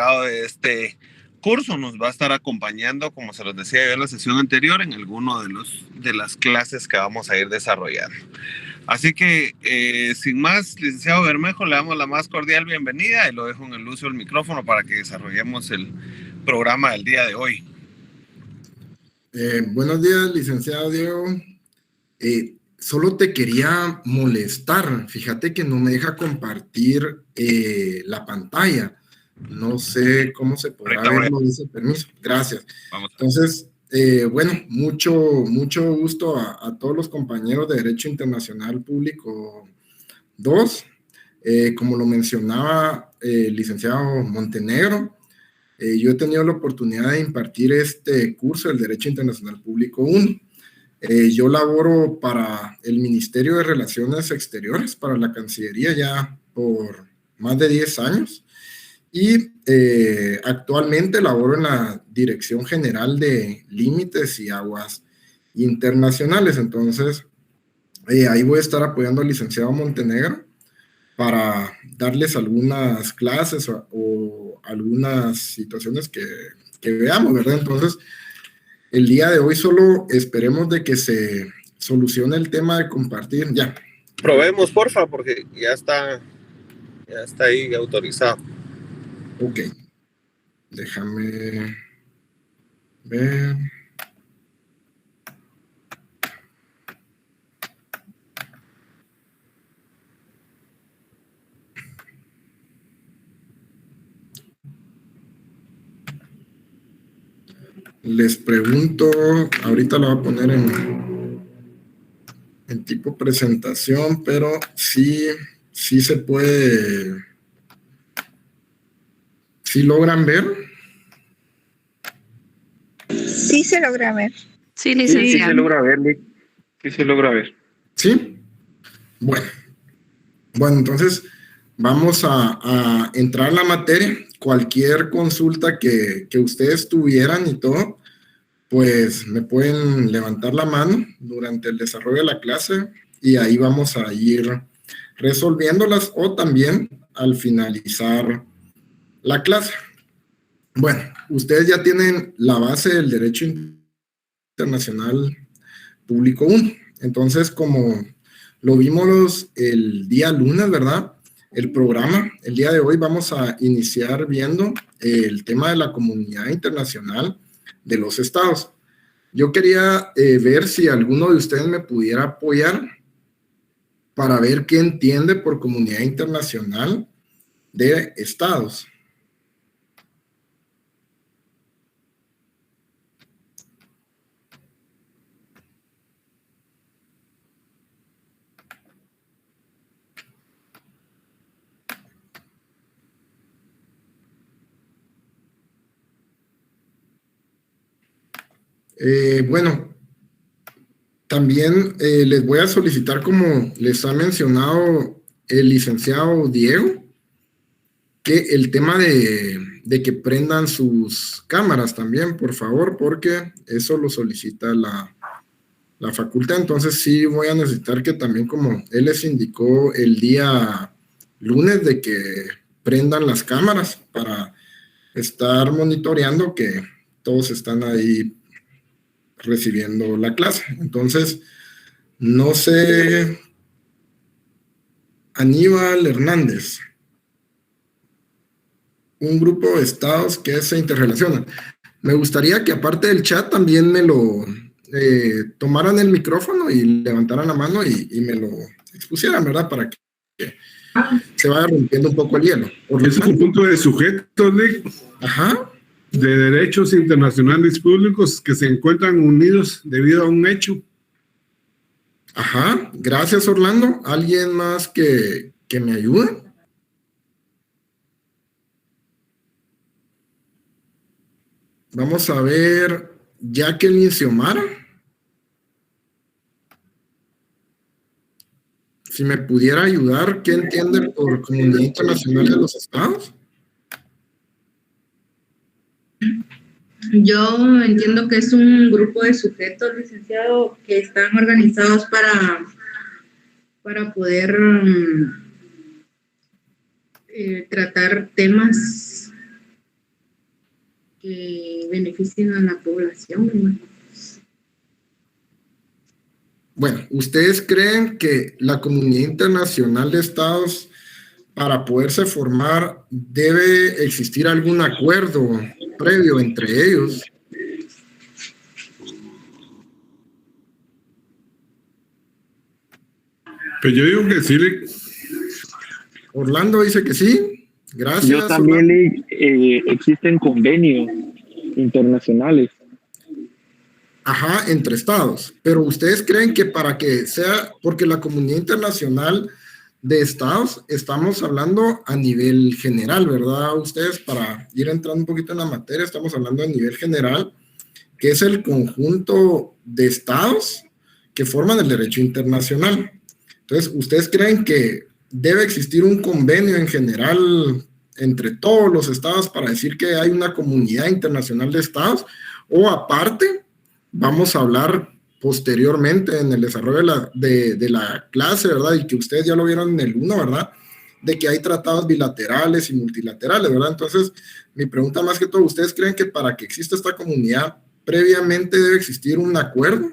encargado de este curso, nos va a estar acompañando, como se los decía yo en la sesión anterior, en alguno de las clases que vamos a ir desarrollando. Así que, sin más, licenciado Bermejo, le damos la más cordial bienvenida y lo dejo en el uso del micrófono para que desarrollemos el programa del día de hoy. Buenos días, licenciado Diego. Solo te quería molestar. Fíjate que no me deja compartir la pantalla. No sé cómo se podrá verlo, dice permiso. Gracias. Entonces, bueno, mucho gusto a todos los compañeros de Derecho Internacional Público 2. Como lo mencionaba el licenciado Montenegro, yo he tenido la oportunidad de impartir este curso del Derecho Internacional Público 1. Yo laboro para el Ministerio de Relaciones Exteriores, para la Cancillería, ya por más de 10 años. Y actualmente laboro en la Dirección General de Límites y Aguas Internacionales. Entonces, ahí voy a estar apoyando al licenciado Montenegro para darles algunas clases o algunas situaciones que veamos, ¿verdad? Entonces, el día de hoy solo esperemos de que se solucione el tema de compartir. Ya. Probemos, porfa, porque ya está ahí autorizado. Ok. Déjame ver. Les pregunto, ahorita lo voy a poner en tipo presentación, pero sí se puede. ¿Sí logran ver? Sí se logra ver. Sí, licenciado. Sí se logra ver, Nick. Sí se logra ver. ¿Sí? Bueno, entonces vamos a entrar en la materia. Cualquier consulta que ustedes tuvieran y todo, pues me pueden levantar la mano durante el desarrollo de la clase y ahí vamos a ir resolviéndolas o también al finalizar la clase. Bueno, ustedes ya tienen la base del Derecho Internacional Público 1. Entonces, como lo vimos el día lunes, ¿verdad? El programa, el día de hoy vamos a iniciar viendo el tema de la comunidad internacional de los estados. Yo quería ver si alguno de ustedes me pudiera apoyar para ver qué entiende por comunidad internacional de estados. Bueno, también les voy a solicitar, como les ha mencionado el licenciado Diego, que el tema de que prendan sus cámaras también, por favor, porque eso lo solicita la facultad. Entonces sí voy a necesitar que también, como él les indicó el día lunes, de que prendan las cámaras para estar monitoreando que todos están ahí recibiendo la clase. Entonces, no sé, Aníbal Hernández, un grupo de estados que se interrelacionan. Me gustaría que aparte del chat también me lo tomaran el micrófono y levantaran la mano y me lo expusieran, ¿verdad? Para que se vaya rompiendo un poco el hielo. Es un punto de sujetos, Nick. Ajá. De derechos internacionales públicos que se encuentran unidos debido a un hecho. Ajá, gracias Orlando. ¿Alguien más que me ayude? Vamos a ver, Jacqueline Xiomara. Si me pudiera ayudar, ¿qué entiende por comunidad internacional de los estados? Yo entiendo que es un grupo de sujetos, licenciado, que están organizados para poder tratar temas que beneficien a la población, ¿no? Bueno, ¿ustedes creen que la comunidad internacional de estados, para poderse formar, debe existir algún acuerdo previo entre ellos? Pues yo digo que sí. Orlando dice que sí. Gracias. Yo también existen convenios internacionales. Ajá, entre estados. Pero ustedes creen que para que sea, porque la comunidad internacional de estados, estamos hablando a nivel general, ¿verdad? Ustedes, para ir entrando un poquito en la materia, estamos hablando a nivel general, que es el conjunto de estados que forman el derecho internacional. Entonces, ¿ustedes creen que debe existir un convenio en general entre todos los estados para decir que hay una comunidad internacional de estados? O aparte, vamos a hablar posteriormente en el desarrollo de la clase, ¿verdad? Y que ustedes ya lo vieron en el 1, ¿verdad? De que hay tratados bilaterales y multilaterales, ¿verdad? Entonces, mi pregunta más que todo, ¿ustedes creen que para que exista esta comunidad, previamente debe existir un acuerdo?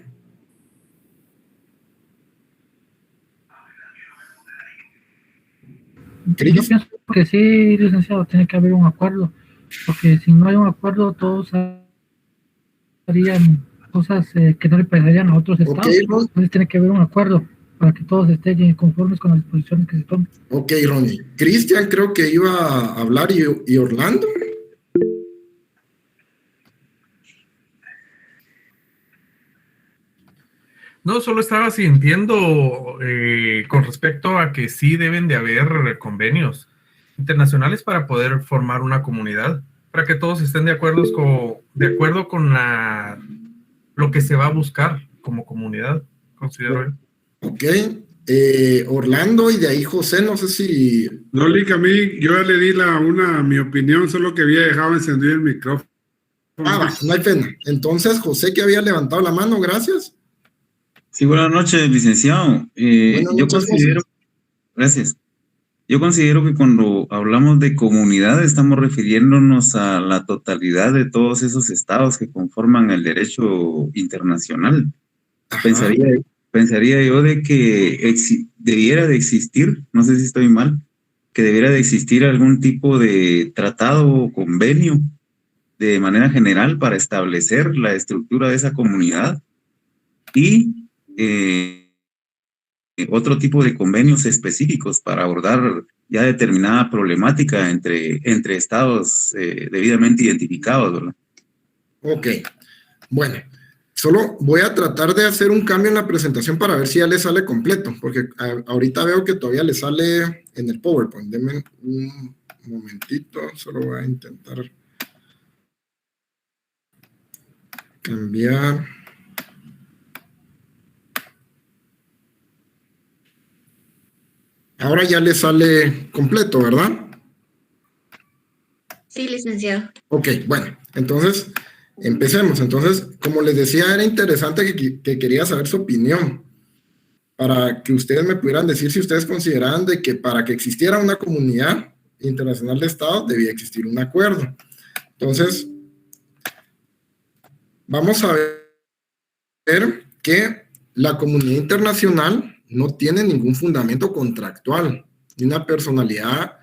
Yo pienso que sí, licenciado, tiene que haber un acuerdo, porque si no hay un acuerdo, todos harían cosas que no le parecerían a otros estados. Okay, entonces tiene que haber un acuerdo para que todos estén conformes con las disposiciones que se tomen. Ok, Ronnie. Cristian creo que iba a hablar y Orlando. No, solo estaba sintiendo con respecto a que sí deben de haber convenios internacionales para poder formar una comunidad, para que todos estén de acuerdo con lo que se va a buscar como comunidad, considero yo. Ok. Orlando y de ahí José, no sé si... No, Lick, a mí, yo ya le di mi opinión, solo que había dejado encendido el micrófono. Va, no hay pena. Entonces, José que había levantado la mano, gracias. Sí, buenas noches, licenciado. Yo considero, gracias. Yo considero que cuando hablamos de comunidad estamos refiriéndonos a la totalidad de todos esos estados que conforman el derecho internacional. Pensaría yo de que debiera de existir, no sé si estoy mal, que debiera de existir algún tipo de tratado o convenio de manera general para establecer la estructura de esa comunidad y otro tipo de convenios específicos para abordar ya determinada problemática entre estados debidamente identificados, ¿verdad? Ok, bueno, solo voy a tratar de hacer un cambio en la presentación para ver si ya le sale completo, porque ahorita veo que todavía le sale en el PowerPoint. Denme un momentito, solo voy a intentar cambiar. Ahora ya le sale completo, ¿verdad? Sí, licenciado. Ok, bueno, entonces empecemos. Entonces, como les decía, era interesante que quería saber su opinión para que ustedes me pudieran decir si ustedes consideraban de que para que existiera una comunidad internacional de estados debía existir un acuerdo. Entonces, vamos a ver que la comunidad internacional no tiene ningún fundamento contractual ni una personalidad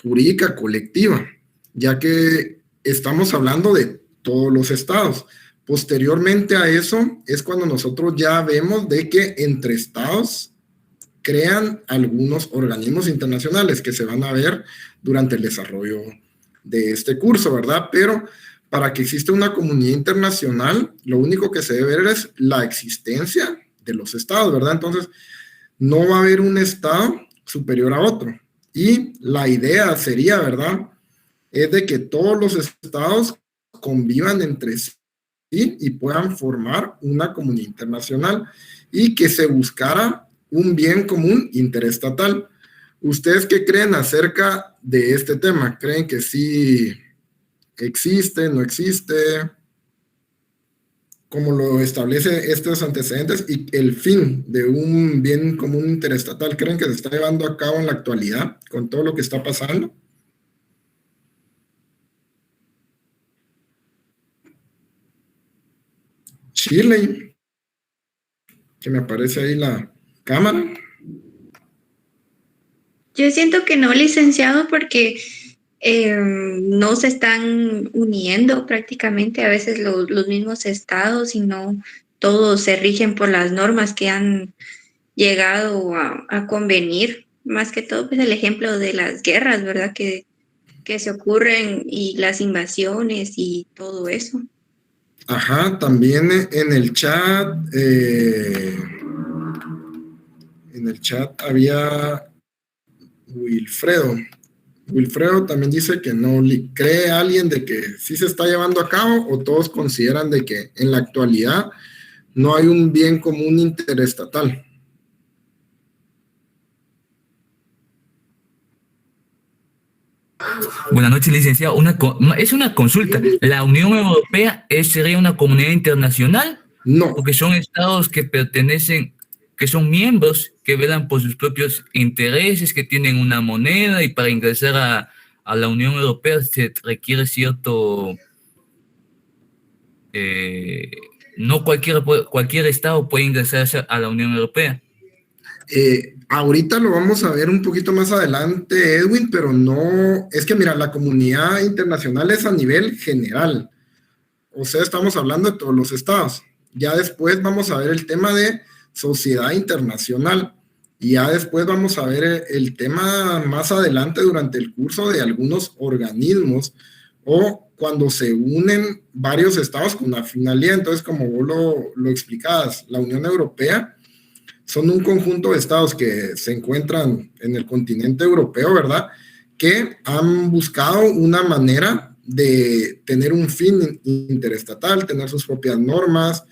jurídica colectiva, ya que estamos hablando de todos los estados. Posteriormente a eso es cuando nosotros ya vemos de que entre estados crean algunos organismos internacionales que se van a ver durante el desarrollo de este curso, ¿verdad? Pero para que exista una comunidad internacional, lo único que se debe ver es la existencia de los estados, ¿verdad? Entonces, no va a haber un estado superior a otro. Y la idea sería, ¿verdad?, es de que todos los estados convivan entre sí y puedan formar una comunidad internacional y que se buscara un bien común interestatal. ¿Ustedes qué creen acerca de este tema? ¿Creen que sí existe, no existe? Como lo establece estos antecedentes y el fin de un bien común interestatal, ¿creen que se está llevando a cabo en la actualidad con todo lo que está pasando? Chile, que me aparece ahí la cámara. Yo siento que no, licenciado, porque no se están uniendo prácticamente a veces los mismos estados, y no todos se rigen por las normas que han llegado a convenir. Más que todo, pues el ejemplo de las guerras, ¿verdad? Que se ocurren, y las invasiones y todo eso. Ajá, también en el chat había Wilfredo. Wilfredo también dice que no cree alguien de que sí se está llevando a cabo, o todos consideran de que en la actualidad no hay un bien común interestatal. Buenas noches, licenciado. Es una consulta. ¿La Unión Europea sería una comunidad internacional? No. Porque son estados que pertenecen, que son miembros, que velan por sus propios intereses, que tienen una moneda, y para ingresar a la Unión Europea se requiere cierto... no cualquier estado puede ingresar a la Unión Europea. Ahorita lo vamos a ver un poquito más adelante, Edwin, pero no, es que mira, la comunidad internacional es a nivel general, o sea, estamos hablando de todos los estados. Ya después vamos a ver el tema de sociedad internacional, y ya después vamos a ver el tema más adelante durante el curso de algunos organismos, o cuando se unen varios estados con una finalidad. Entonces, como vos lo explicabas, la Unión Europea son un conjunto de estados que se encuentran en el continente europeo, ¿verdad? Que han buscado una manera de tener un fin interestatal, tener sus propias normas,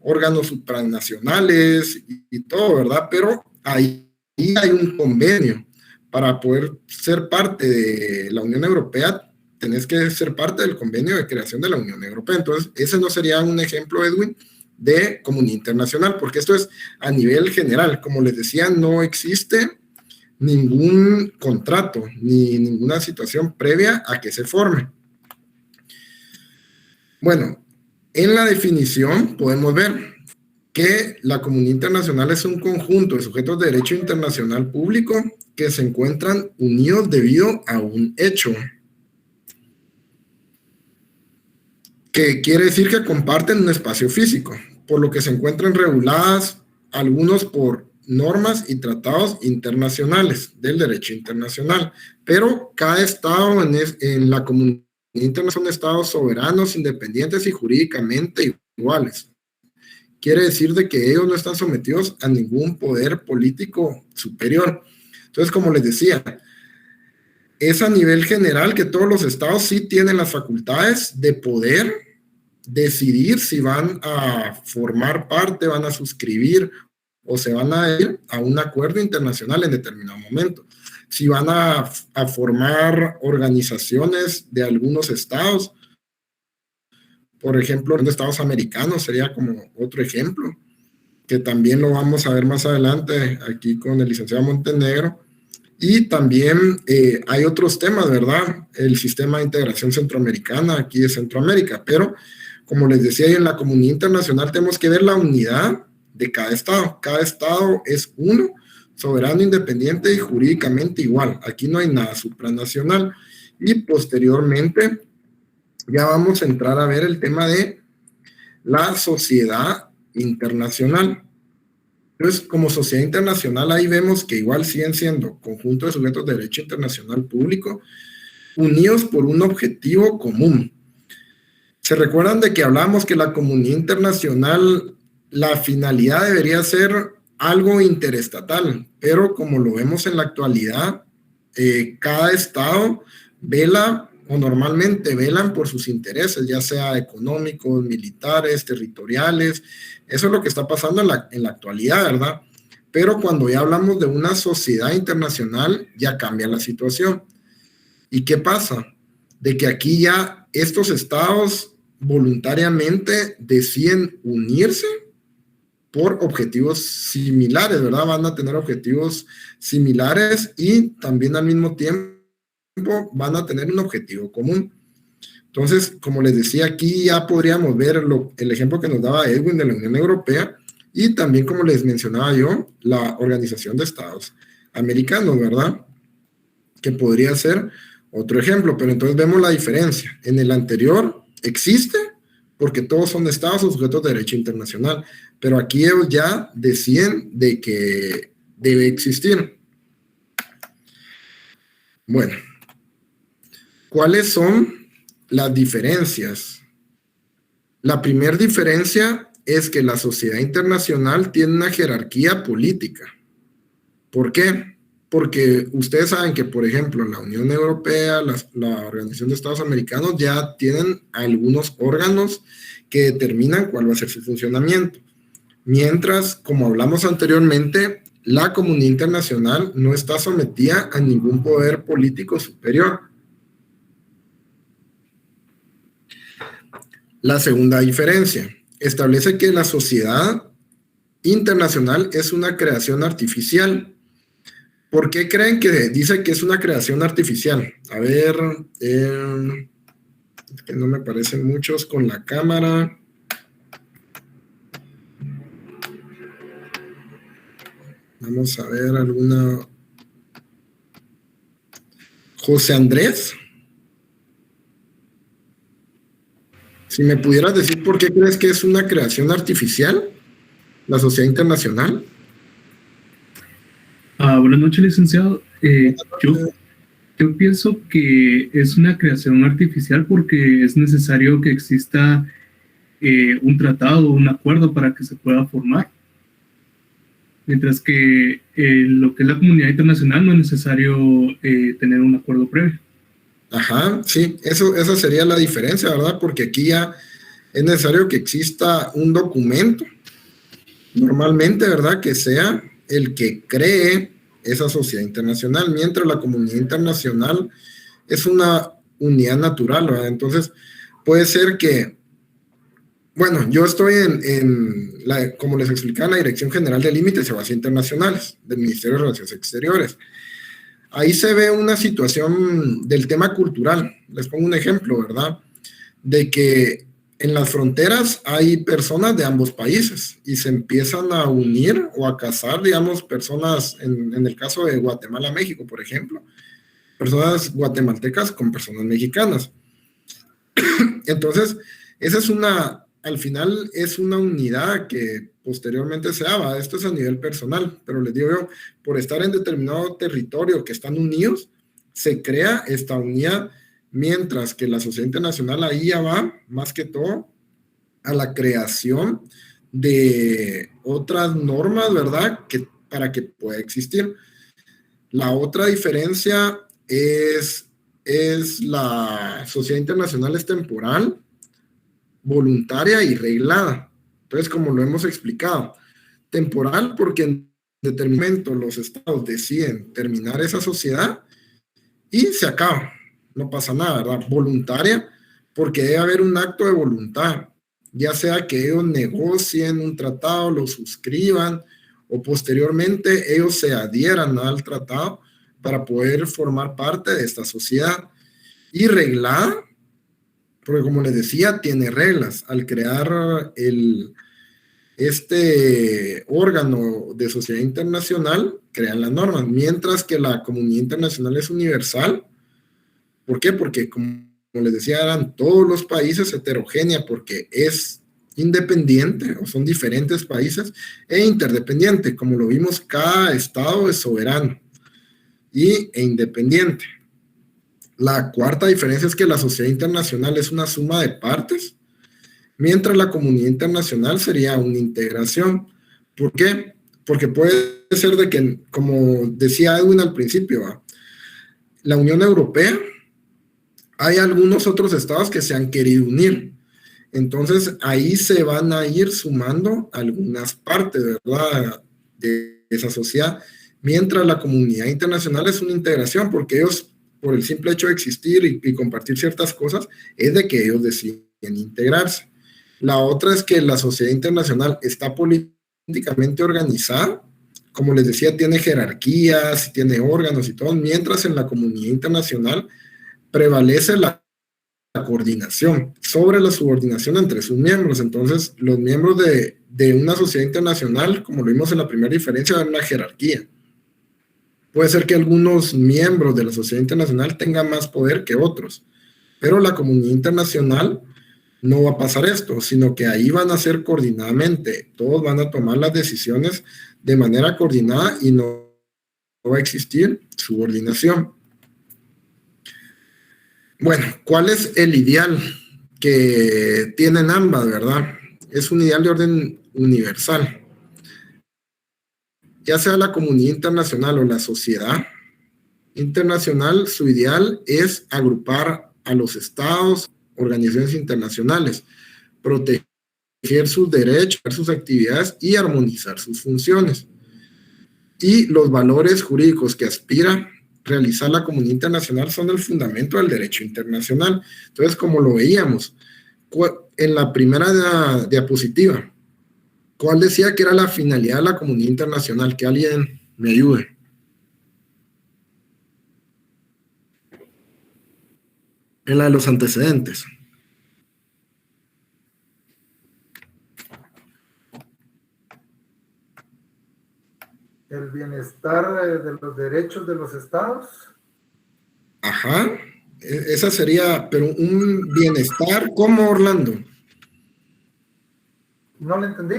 órganos supranacionales y todo, ¿verdad? Pero ahí hay un convenio. Para poder ser parte de la Unión Europea, tenés que ser parte del convenio de creación de la Unión Europea. Entonces, ese no sería un ejemplo, Edwin, de comunidad internacional, porque esto es a nivel general. Como les decía, no existe ningún contrato ni ninguna situación previa a que se forme. Bueno, en la definición podemos ver que la comunidad internacional es un conjunto de sujetos de derecho internacional público que se encuentran unidos debido a un hecho, que quiere decir que comparten un espacio físico, por lo que se encuentran reguladas algunos por normas y tratados internacionales del derecho internacional, pero cada estado en la comunidad internacional son estados soberanos, independientes y jurídicamente iguales. Quiere decir de que ellos no están sometidos a ningún poder político superior. Entonces, como les decía, es a nivel general que todos los estados sí tienen las facultades de poder decidir si van a formar parte, van a suscribir o se van a ir a un acuerdo internacional en determinado momento. Si van a formar organizaciones de algunos estados, por ejemplo, en estados americanos sería como otro ejemplo, que también lo vamos a ver más adelante aquí con el licenciado Montenegro. Y también hay otros temas, ¿verdad? El sistema de integración centroamericana aquí de Centroamérica, pero como les decía, en la comunidad internacional tenemos que ver la unidad de cada estado. Cada estado es uno, soberano, independiente y jurídicamente igual. Aquí no hay nada supranacional. Y posteriormente ya vamos a entrar a ver el tema de la sociedad internacional. Entonces, como sociedad internacional, ahí vemos que igual siguen siendo conjunto de sujetos de derecho internacional público unidos por un objetivo común. ¿Se recuerdan de que hablamos que la comunidad internacional, la finalidad debería ser algo interestatal? Pero como lo vemos en la actualidad, cada estado vela o normalmente velan por sus intereses, ya sea económicos, militares, territoriales. Eso es lo que está pasando en la actualidad, ¿verdad? Pero cuando ya hablamos de una sociedad internacional, ya cambia la situación. ¿Y qué pasa? De que aquí ya estos estados voluntariamente deciden unirse por objetivos similares, ¿verdad? Van a tener objetivos similares y también al mismo tiempo van a tener un objetivo común. Entonces, como les decía, aquí ya podríamos ver el ejemplo que nos daba Edwin de la Unión Europea y también, como les mencionaba yo, la Organización de Estados Americanos, ¿verdad? Que podría ser otro ejemplo, pero entonces vemos la diferencia. En el anterior existe porque todos son estados sujetos de derecho internacional, pero aquí ellos ya deciden de que debe existir. Bueno, ¿cuáles son las diferencias? La primera diferencia es que la sociedad internacional tiene una jerarquía política. ¿Por qué? Porque ustedes saben que, por ejemplo, la Unión Europea, la Organización de Estados Americanos ya tienen algunos órganos que determinan cuál va a ser su funcionamiento. Mientras, como hablamos anteriormente, la comunidad internacional no está sometida a ningún poder político superior. La segunda diferencia establece que la sociedad internacional es una creación artificial. ¿Por qué creen que dice que es una creación artificial? A ver, es que no me parecen muchos con la cámara. Vamos a ver alguna. José Andrés. Si me pudieras decir por qué crees que es una creación artificial, la sociedad internacional. Buenas noches, licenciado. Yo pienso que es una creación artificial porque es necesario que exista un tratado, un acuerdo para que se pueda formar. Mientras que lo que es la comunidad internacional no es necesario tener un acuerdo previo. Ajá, sí, esa sería la diferencia, ¿verdad? Porque aquí ya es necesario que exista un documento, normalmente, ¿verdad? Que sea el que cree esa sociedad internacional, mientras la comunidad internacional es una unidad natural, ¿verdad? Entonces, puede ser que, bueno, yo estoy como les explicaba, en la Dirección General de Límites y Aguas Internacionales del Ministerio de Relaciones Exteriores. Ahí se ve una situación del tema cultural. Les pongo un ejemplo, ¿verdad? De que en las fronteras hay personas de ambos países y se empiezan a unir o a casar, digamos, personas, en el caso de Guatemala, México, por ejemplo, personas guatemaltecas con personas mexicanas. Entonces, esa es al final es una unidad que posteriormente se daba. Esto es a nivel personal, pero les digo yo, por estar en determinado territorio que están unidos, se crea esta unidad, mientras que la sociedad internacional ahí ya va, más que todo, a la creación de otras normas, ¿verdad? Para que pueda existir. La otra diferencia es la sociedad internacional es temporal, voluntaria y reglada. Entonces, como lo hemos explicado, temporal porque en determinado momento los estados deciden terminar esa sociedad y se acaba, no pasa nada, ¿verdad? Voluntaria porque debe haber un acto de voluntad, ya sea que ellos negocien un tratado, lo suscriban o posteriormente ellos se adhieran al tratado para poder formar parte de esta sociedad. Y reglada, porque como les decía, tiene reglas. Al crear este órgano de sociedad internacional, crean las normas, mientras que la comunidad internacional es universal. ¿Por qué? Porque, como les decía, eran todos los países heterogénea, porque es independiente, o son diferentes países, e interdependiente. Como lo vimos, cada estado es soberano e independiente. La cuarta diferencia es que la sociedad internacional es una suma de partes, mientras la comunidad internacional sería una integración. ¿Por qué? Porque puede ser de que, como decía Edwin al principio, la Unión Europea, hay algunos otros estados que se han querido unir. Entonces, ahí se van a ir sumando algunas partes, ¿verdad?, de esa sociedad, mientras la comunidad internacional es una integración, porque ellos, por el simple hecho de existir y compartir ciertas cosas, es de que ellos deciden integrarse. La otra es que la sociedad internacional está políticamente organizada, como les decía, tiene jerarquías, tiene órganos y todo, mientras en la comunidad internacional prevalece la coordinación, sobre la subordinación entre sus miembros. Entonces, los miembros de una sociedad internacional, como lo vimos en la primera diferencia, hay una jerarquía. Puede ser que algunos miembros de la sociedad internacional tengan más poder que otros, pero la comunidad internacional no va a pasar esto, sino que ahí van a ser coordinadamente, todos van a tomar las decisiones de manera coordinada y no va a existir subordinación. Bueno, ¿cuál es el ideal que tienen ambas, verdad? Es un ideal de orden universal. Ya sea la comunidad internacional o la sociedad internacional, su ideal es agrupar a los estados, organizaciones internacionales, proteger sus derechos, sus actividades y armonizar sus funciones. Y los valores jurídicos que aspira realizar la comunidad internacional son el fundamento del derecho internacional. Entonces, como lo veíamos en la primera diapositiva, ¿cuál decía que era la finalidad de la comunidad internacional? Que alguien me ayude. En la de los antecedentes. El bienestar de los derechos de los estados. Ajá, esa sería, pero un bienestar, ¿cómo, Orlando? No lo entendí.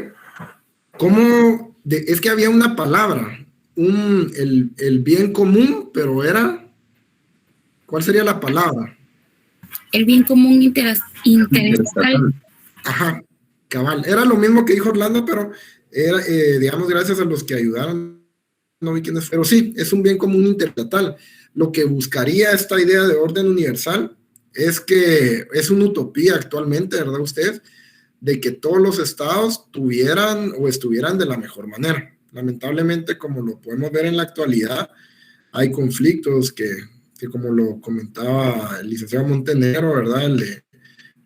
¿Cómo? Es que había una palabra, el bien común, pero era, ¿cuál sería la palabra? El bien común interesal. Ajá, cabal, era lo mismo que dijo Orlando, pero era, digamos, gracias a los que ayudaron, no vi quiénes, pero sí, es un bien común interestatal. Lo que buscaría esta idea de orden universal es que es una utopía actualmente, ¿verdad ustedes? De que todos los estados tuvieran o estuvieran de la mejor manera. Lamentablemente, como lo podemos ver en la actualidad, hay conflictos que como lo comentaba el licenciado Montenegro, ¿verdad? El de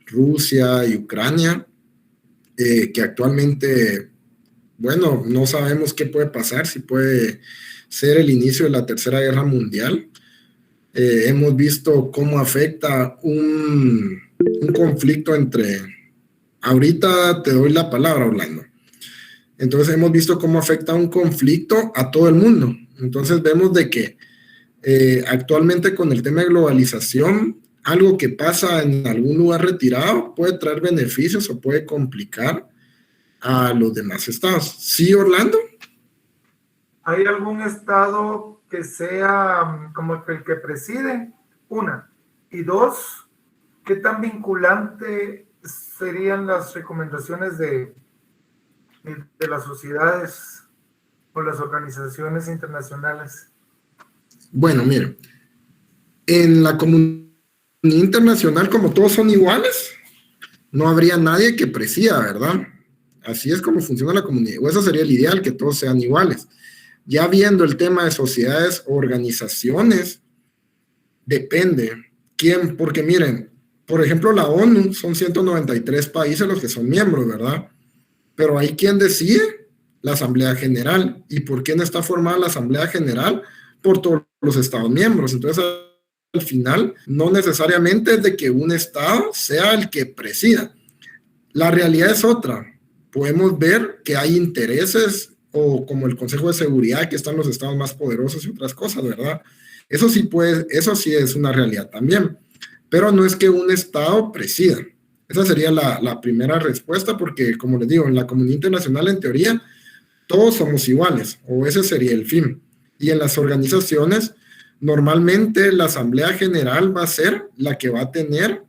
Rusia y Ucrania, que actualmente, bueno, no sabemos qué puede pasar, si puede ser el inicio de la Tercera Guerra Mundial. Hemos visto cómo afecta un conflicto entre... Ahorita te doy la palabra, Orlando. Entonces hemos visto cómo afecta un conflicto a todo el mundo. Entonces vemos de que actualmente con el tema de globalización, algo que pasa en algún lugar retirado puede traer beneficios o puede complicar a los demás estados. ¿Sí, Orlando? ¿Hay algún estado que sea como el que preside? Una. Y dos, ¿qué tan vinculante serían las recomendaciones de las sociedades o las organizaciones internacionales? Bueno, miren, en la comunidad internacional, como todos son iguales, no habría nadie que presida, ¿verdad? Así es como funciona la comunidad, o eso sería el ideal, que todos sean iguales. Ya viendo el tema de sociedades o organizaciones, depende quién, porque miren, por ejemplo, la ONU son 193 países los que son miembros, ¿verdad? Pero hay quien decide, la Asamblea General. ¿Y por quién está formada la Asamblea General? Por todos los estados miembros. Entonces, al final, no necesariamente es de que un estado sea el que presida. La realidad es otra. Podemos ver que hay intereses, o como el Consejo de Seguridad, que están los estados más poderosos y otras cosas, ¿verdad? Eso sí es una realidad también. Pero no es que un estado presida. Esa sería la primera respuesta, porque, como les digo, en la comunidad internacional, en teoría, todos somos iguales, o ese sería el fin. Y en las organizaciones, normalmente la Asamblea General va a ser la que va a tener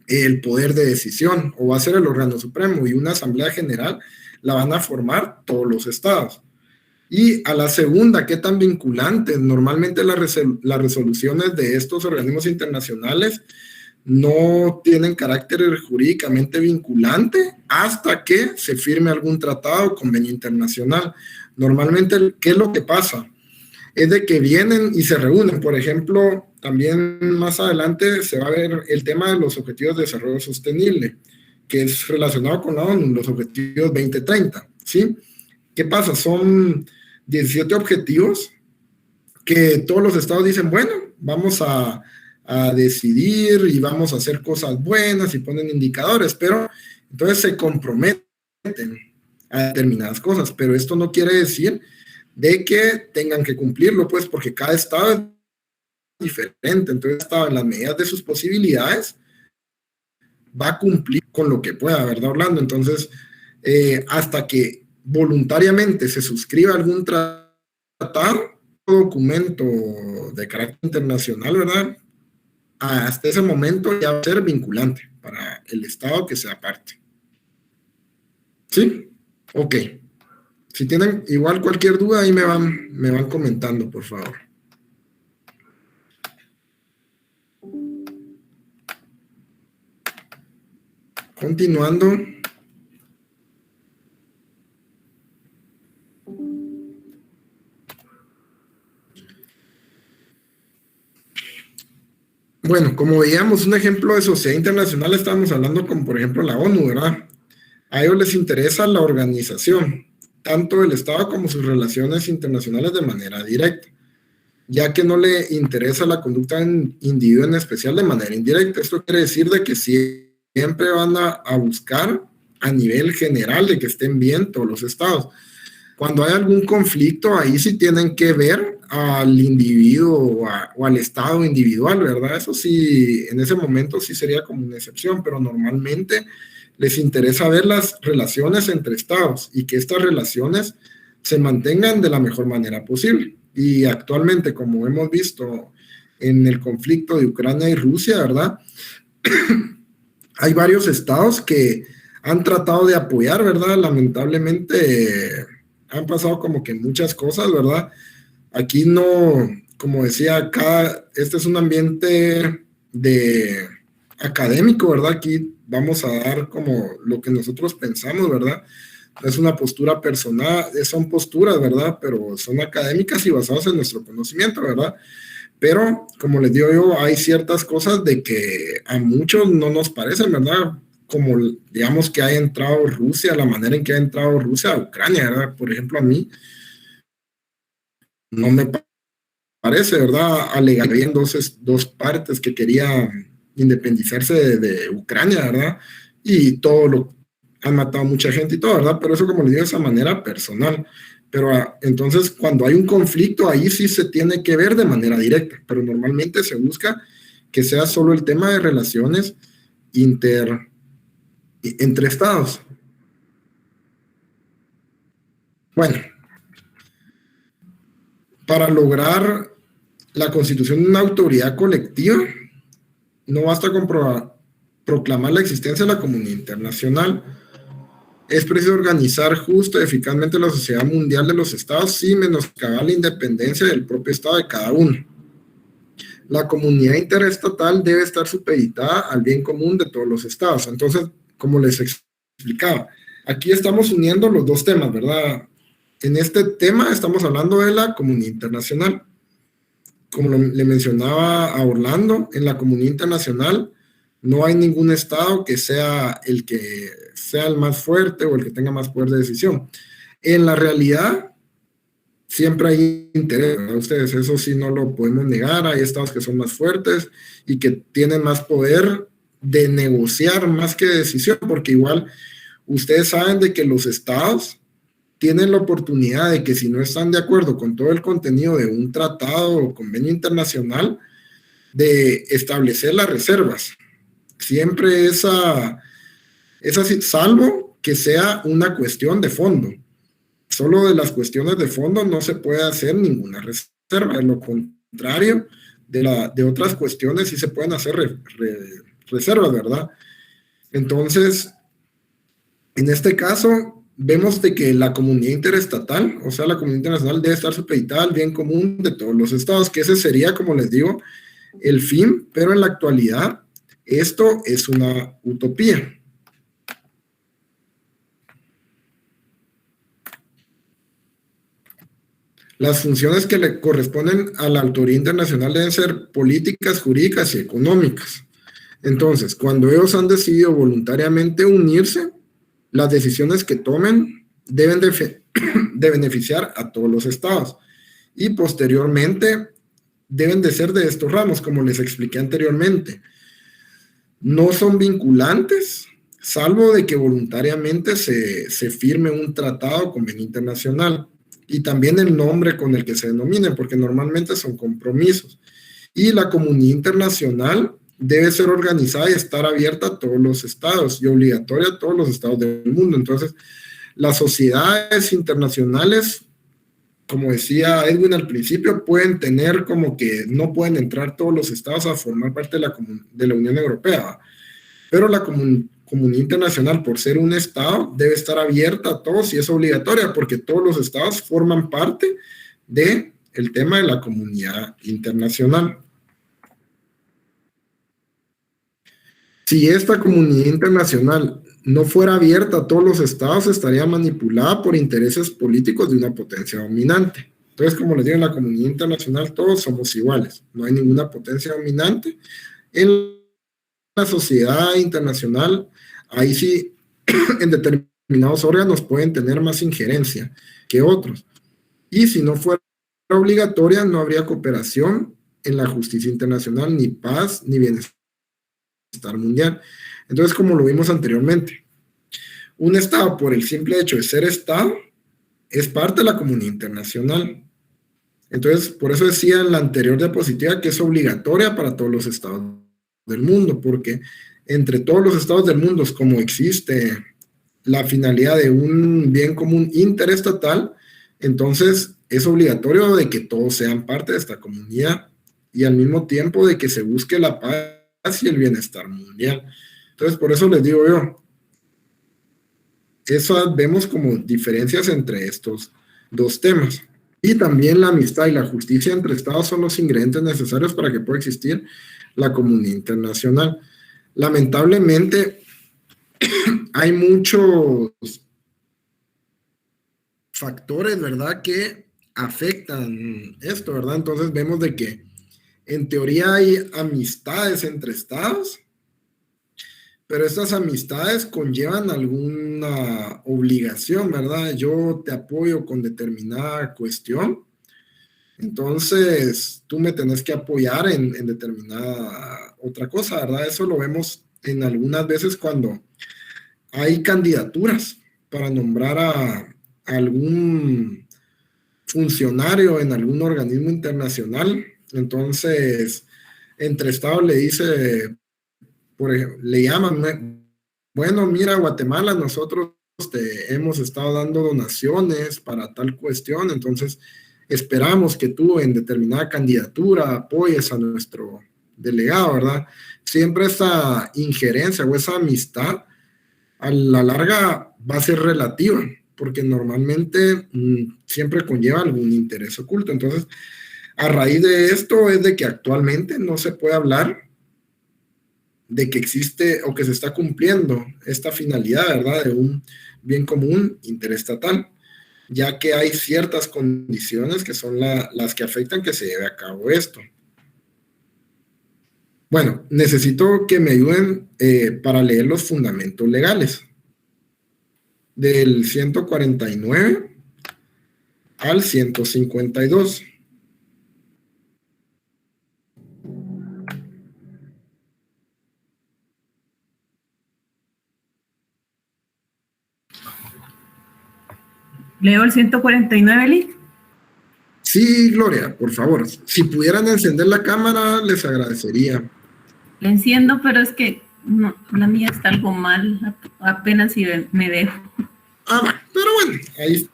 el poder de decisión, o va a ser el órgano supremo, y una Asamblea General la van a formar todos los estados. Y a la segunda, ¿qué tan vinculantes? Normalmente las resoluciones de estos organismos internacionales no tienen carácter jurídicamente vinculante hasta que se firme algún tratado o convenio internacional. Normalmente, ¿qué es lo que pasa? Es de que vienen y se reúnen. Por ejemplo, también más adelante se va a ver el tema de los Objetivos de Desarrollo Sostenible, que es relacionado con la ONU, los Objetivos 2030, ¿sí? ¿Qué pasa? Son 17 objetivos que todos los estados dicen, bueno, vamos a a decidir y vamos a hacer cosas buenas y ponen indicadores, pero entonces se comprometen a determinadas cosas, pero esto no quiere decir de que tengan que cumplirlo, pues, porque cada estado es diferente, entonces estado en las medidas de sus posibilidades va a cumplir con lo que pueda, ¿verdad, Orlando? Entonces, hasta que voluntariamente se suscriba algún tratado, documento de carácter internacional, ¿verdad? Hasta ese momento ya va a ser vinculante para el Estado que sea parte. ¿Sí? Ok. Si tienen igual cualquier duda, ahí me van comentando, por favor. Continuando. Bueno, como veíamos un ejemplo de sociedad internacional, estábamos hablando como por ejemplo la ONU, ¿verdad? A ellos les interesa la organización, tanto del Estado como sus relaciones internacionales de manera directa, ya que no le interesa la conducta en individuo en especial de manera indirecta. Esto quiere decir de que siempre van a buscar a nivel general de que estén bien todos los estados. Cuando hay algún conflicto, ahí sí tienen que ver al individuo o al estado individual, ¿verdad? Eso sí, en ese momento sí sería como una excepción, pero normalmente les interesa ver las relaciones entre estados y que estas relaciones se mantengan de la mejor manera posible. Y actualmente, como hemos visto en el conflicto de Ucrania y Rusia, ¿verdad? Hay varios estados que han tratado de apoyar, ¿verdad? Lamentablemente han pasado como que muchas cosas, ¿verdad? Aquí no, como decía acá, este es un ambiente académico, ¿verdad? Aquí vamos a dar como lo que nosotros pensamos, ¿verdad? No es una postura personal, son posturas, ¿verdad? Pero son académicas y basadas en nuestro conocimiento, ¿verdad? Pero, como les digo yo, hay ciertas cosas de que a muchos no nos parecen, ¿verdad? Como, digamos, que ha entrado Rusia, la manera en que ha entrado Rusia a Ucrania, ¿verdad? Por ejemplo, a mí no me parece, ¿verdad? Alegarían dos partes que querían independizarse de Ucrania, ¿verdad? Y han matado mucha gente y todo, ¿verdad? Pero eso, como les digo, de esa manera personal. Pero entonces, cuando hay un conflicto, ahí sí se tiene que ver de manera directa, pero normalmente se busca que sea solo el tema de relaciones entre estados. Bueno, para lograr la constitución de una autoridad colectiva, no basta con proclamar la existencia de la comunidad internacional. Es preciso organizar justo y eficazmente la sociedad mundial de los estados sin menoscabar la independencia del propio estado de cada uno. La comunidad interestatal debe estar supeditada al bien común de todos los estados. Entonces, como les explicaba, aquí estamos uniendo los dos temas, ¿verdad? En este tema estamos hablando de la comunidad internacional. Como le mencionaba a Orlando, en la comunidad internacional no hay ningún estado que sea el más fuerte o el que tenga más poder de decisión. En la realidad, siempre hay interés, ¿verdad? Ustedes, eso sí no lo podemos negar. Hay estados que son más fuertes y que tienen más poder de negociar más que de decisión, porque igual ustedes saben de que los estados tienen la oportunidad de que si no están de acuerdo con todo el contenido de un tratado o convenio internacional, de establecer las reservas. Siempre es así, salvo que sea una cuestión de fondo. Solo de las cuestiones de fondo no se puede hacer ninguna reserva. De lo contrario, de otras cuestiones sí se pueden hacer reservas, ¿verdad? Entonces, en este caso, vemos de que la comunidad interestatal, o sea, la comunidad internacional debe estar supeditada al bien común de todos los estados, que ese sería, como les digo, el fin, pero en la actualidad esto es una utopía. Las funciones que le corresponden a la autoridad internacional deben ser políticas, jurídicas y económicas. Entonces, cuando ellos han decidido voluntariamente unirse, las decisiones que tomen deben de beneficiar a todos los estados. Y posteriormente, deben de ser de estos ramos, como les expliqué anteriormente. No son vinculantes, salvo de que voluntariamente se firme un tratado o convenio internacional, y también el nombre con el que se denominen, porque normalmente son compromisos. Y la comunidad internacional debe ser organizada y estar abierta a todos los estados y obligatoria a todos los estados del mundo. Entonces, las sociedades internacionales, como decía Edwin al principio, pueden tener como que no pueden entrar todos los estados a formar parte de la Unión Europea, pero la comunidad internacional, por ser un estado, debe estar abierta a todos y es obligatoria porque todos los estados forman parte del tema de la comunidad internacional. Si esta comunidad internacional no fuera abierta a todos los estados, estaría manipulada por intereses políticos de una potencia dominante. Entonces, como les digo, en la comunidad internacional todos somos iguales, no hay ninguna potencia dominante. En la sociedad internacional, ahí sí, en determinados órganos pueden tener más injerencia que otros. Y si no fuera obligatoria, no habría cooperación en la justicia internacional, ni paz, ni bienestar mundial. Entonces, como lo vimos anteriormente, un Estado, por el simple hecho de ser Estado, es parte de la comunidad internacional. Entonces, por eso decía en la anterior diapositiva que es obligatoria para todos los estados del mundo, porque entre todos los estados del mundo, como existe la finalidad de un bien común interestatal, entonces es obligatorio de que todos sean parte de esta comunidad y al mismo tiempo de que se busque la paz y el bienestar mundial. Entonces, por eso les digo yo, eso vemos como diferencias entre estos dos temas. Y también la amistad y la justicia entre estados son los ingredientes necesarios para que pueda existir la comunidad internacional. Lamentablemente, hay muchos factores, ¿verdad?, que afectan esto, ¿verdad? Entonces vemos de que en teoría hay amistades entre estados, pero estas amistades conllevan alguna obligación, ¿verdad? Yo te apoyo con determinada cuestión, entonces tú me tenés que apoyar en determinada otra cosa, ¿verdad? Eso lo vemos en algunas veces cuando hay candidaturas para nombrar a algún funcionario en algún organismo internacional. Entonces, entre estados le dice, por ejemplo, le llaman, bueno, mira, Guatemala, nosotros te hemos estado dando donaciones para tal cuestión, entonces esperamos que tú en determinada candidatura apoyes a nuestro delegado, ¿verdad? Siempre esa injerencia o esa amistad a la larga va a ser relativa, porque normalmente siempre conlleva algún interés oculto. Entonces, a raíz de esto es de que actualmente no se puede hablar de que existe o que se está cumpliendo esta finalidad, ¿verdad?, de un bien común interestatal, ya que hay ciertas condiciones que son las que afectan que se lleve a cabo esto. Bueno, necesito que me ayuden para leer los fundamentos legales del 149 al 152. ¿Leo el 149, Liz? Sí, Gloria, por favor. Si pudieran encender la cámara, les agradecería. La enciendo, pero es que no, la mía está algo mal. Apenas si me dejo. Pero bueno, ahí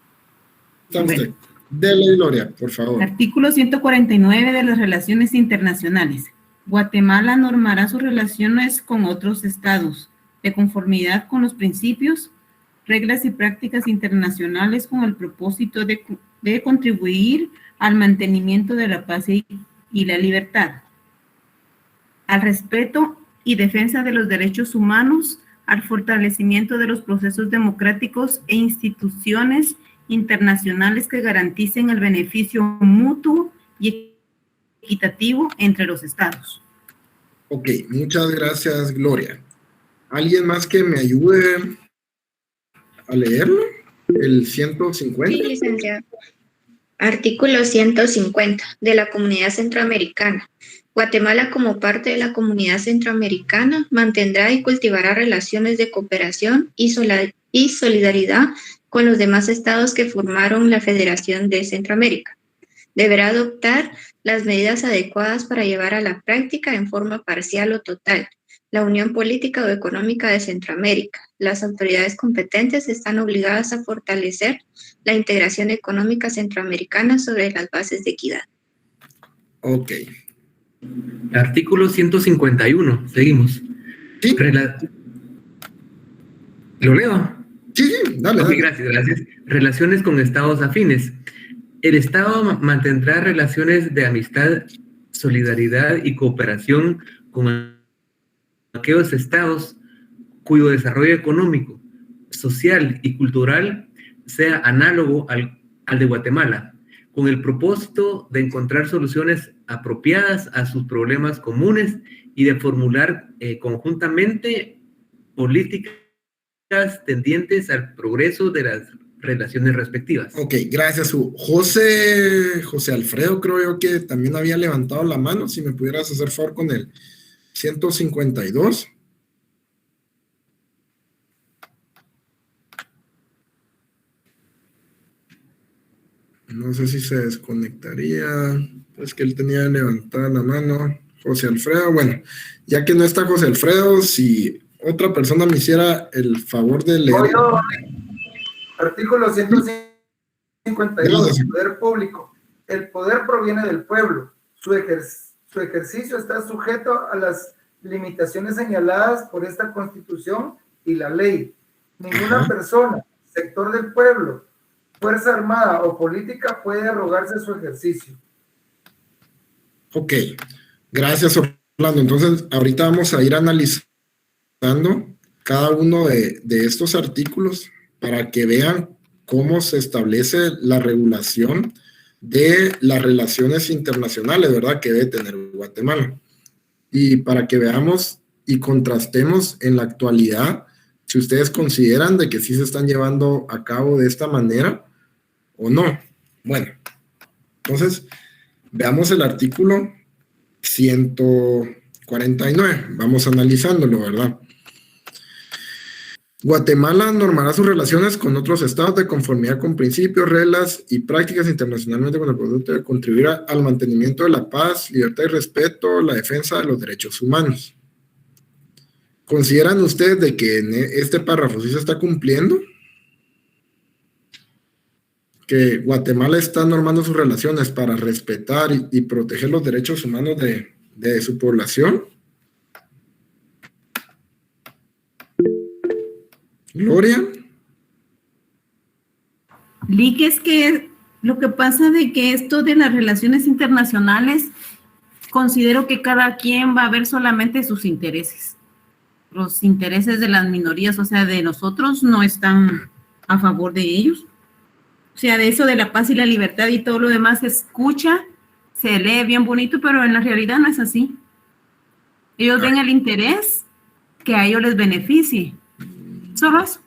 está usted. Dele, Gloria, por favor. Artículo 149 de las relaciones internacionales. Guatemala normará sus relaciones con otros estados de conformidad con los principios, reglas y prácticas internacionales con el propósito de contribuir al mantenimiento de la paz y la libertad, al respeto y defensa de los derechos humanos, al fortalecimiento de los procesos democráticos e instituciones internacionales que garanticen el beneficio mutuo y equitativo entre los estados. Ok, muchas gracias, Gloria. ¿Alguien más que me ayude a leerlo? ¿El 150? Sí, licenciado. Artículo 150 de la Comunidad Centroamericana. Guatemala, como parte de la Comunidad Centroamericana, mantendrá y cultivará relaciones de cooperación y solidaridad con los demás estados que formaron la Federación de Centroamérica. Deberá adoptar las medidas adecuadas para llevar a la práctica en forma parcial o total la Unión Política o Económica de Centroamérica. Las autoridades competentes están obligadas a fortalecer la integración económica centroamericana sobre las bases de equidad. Ok. Artículo 151, seguimos. ¿Sí? ¿Lo leo? Sí, dale, dale. Gracias. Relaciones con estados afines. El Estado mantendrá relaciones de amistad, solidaridad y cooperación con aquellos estados cuyo desarrollo económico, social y cultural sea análogo al de Guatemala, con el propósito de encontrar soluciones apropiadas a sus problemas comunes y de formular conjuntamente políticas tendientes al progreso de las relaciones respectivas. Ok, gracias. José Alfredo, creo yo que también había levantado la mano. Si me pudieras hacer favor con el 152. No sé si se desconectaría. Es que él tenía levantada la mano. José Alfredo. Bueno, ya que no está José Alfredo, si otra persona me hiciera el favor de leer. Artículo 152. Poder público. El poder proviene del pueblo. Su ejercicio está sujeto a las limitaciones señaladas por esta Constitución y la ley. Ninguna persona, sector del pueblo, fuerza armada o política puede arrogarse su ejercicio. Ok, gracias, Orlando. Entonces, ahorita vamos a ir analizando cada uno de estos artículos para que vean cómo se establece la regulación de las relaciones internacionales, ¿verdad?, que debe tener Guatemala. Y para que veamos y contrastemos en la actualidad si ustedes consideran de que sí se están llevando a cabo de esta manera o no. Bueno, entonces veamos el artículo 149. Vamos analizándolo, ¿verdad? Guatemala normará sus relaciones con otros estados de conformidad con principios, reglas y prácticas internacionalmente con el propósito de contribuir al mantenimiento de la paz, libertad y respeto, la defensa de los derechos humanos. ¿Consideran ustedes de que en este párrafo sí se está cumpliendo? Que Guatemala está normando sus relaciones para respetar y proteger los derechos humanos de su población. Gloria. Lick, es que lo que pasa de que esto de las relaciones internacionales, considero que cada quien va a ver solamente sus intereses. Los intereses de las minorías, o sea, de nosotros, no están a favor de ellos. O sea, de eso de la paz y la libertad y todo lo demás se escucha, se lee bien bonito, pero en la realidad no es así. Ellos ven el interés que a ellos les beneficie. Solo eso.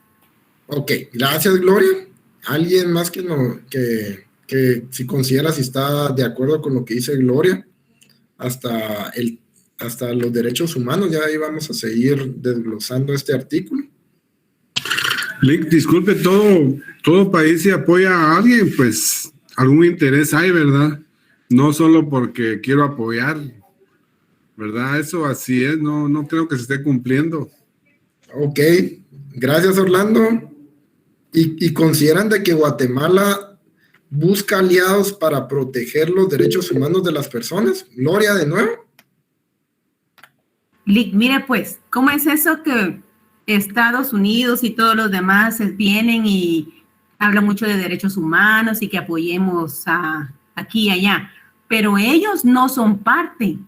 Ok, gracias, Gloria. ¿Alguien más que si considera si está de acuerdo con lo que dice Gloria? Hasta los derechos humanos, ya ahí vamos a seguir desglosando este artículo. Lick, disculpe, todo país si apoya a alguien, pues algún interés hay, ¿verdad? No solo porque quiero apoyar, ¿verdad? Eso así es, no creo que se esté cumpliendo. Ok, gracias, Orlando. ¿Y consideran de que Guatemala busca aliados para proteger los derechos humanos de las personas? Gloria, de nuevo. Lick, mire pues, ¿cómo es eso que Estados Unidos y todos los demás vienen y hablan mucho de derechos humanos y que apoyemos aquí y allá? Pero ellos no son parte.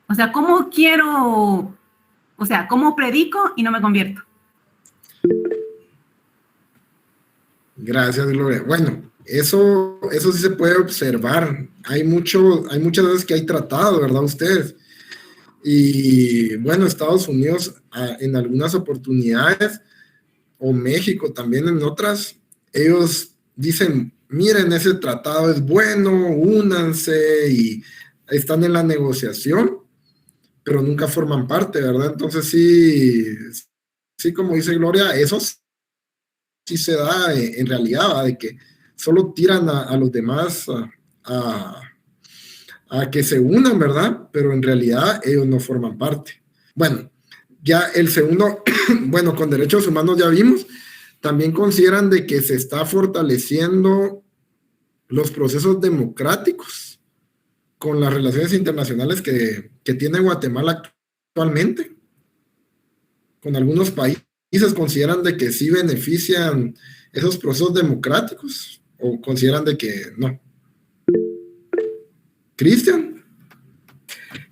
O sea, ¿cómo predico y no me convierto? Gracias, Gloria. Bueno, eso sí se puede observar. Hay muchas veces que hay tratado, ¿verdad? Ustedes. Y bueno, Estados Unidos en algunas oportunidades, o México también en otras, ellos dicen, miren, ese tratado es bueno, únanse y están en la negociación, pero nunca forman parte, ¿verdad? Entonces sí, como dice Gloria, eso sí se da en realidad, ¿verdad? De que solo tiran a los demás a que se unan, ¿verdad? Pero en realidad ellos no forman parte. Bueno, ya el segundo, bueno, con derechos humanos ya vimos, también consideran de que se está fortaleciendo los procesos democráticos con las relaciones internacionales que tiene Guatemala actualmente. Con algunos países consideran de que sí benefician esos procesos democráticos o consideran de que no. Cristian.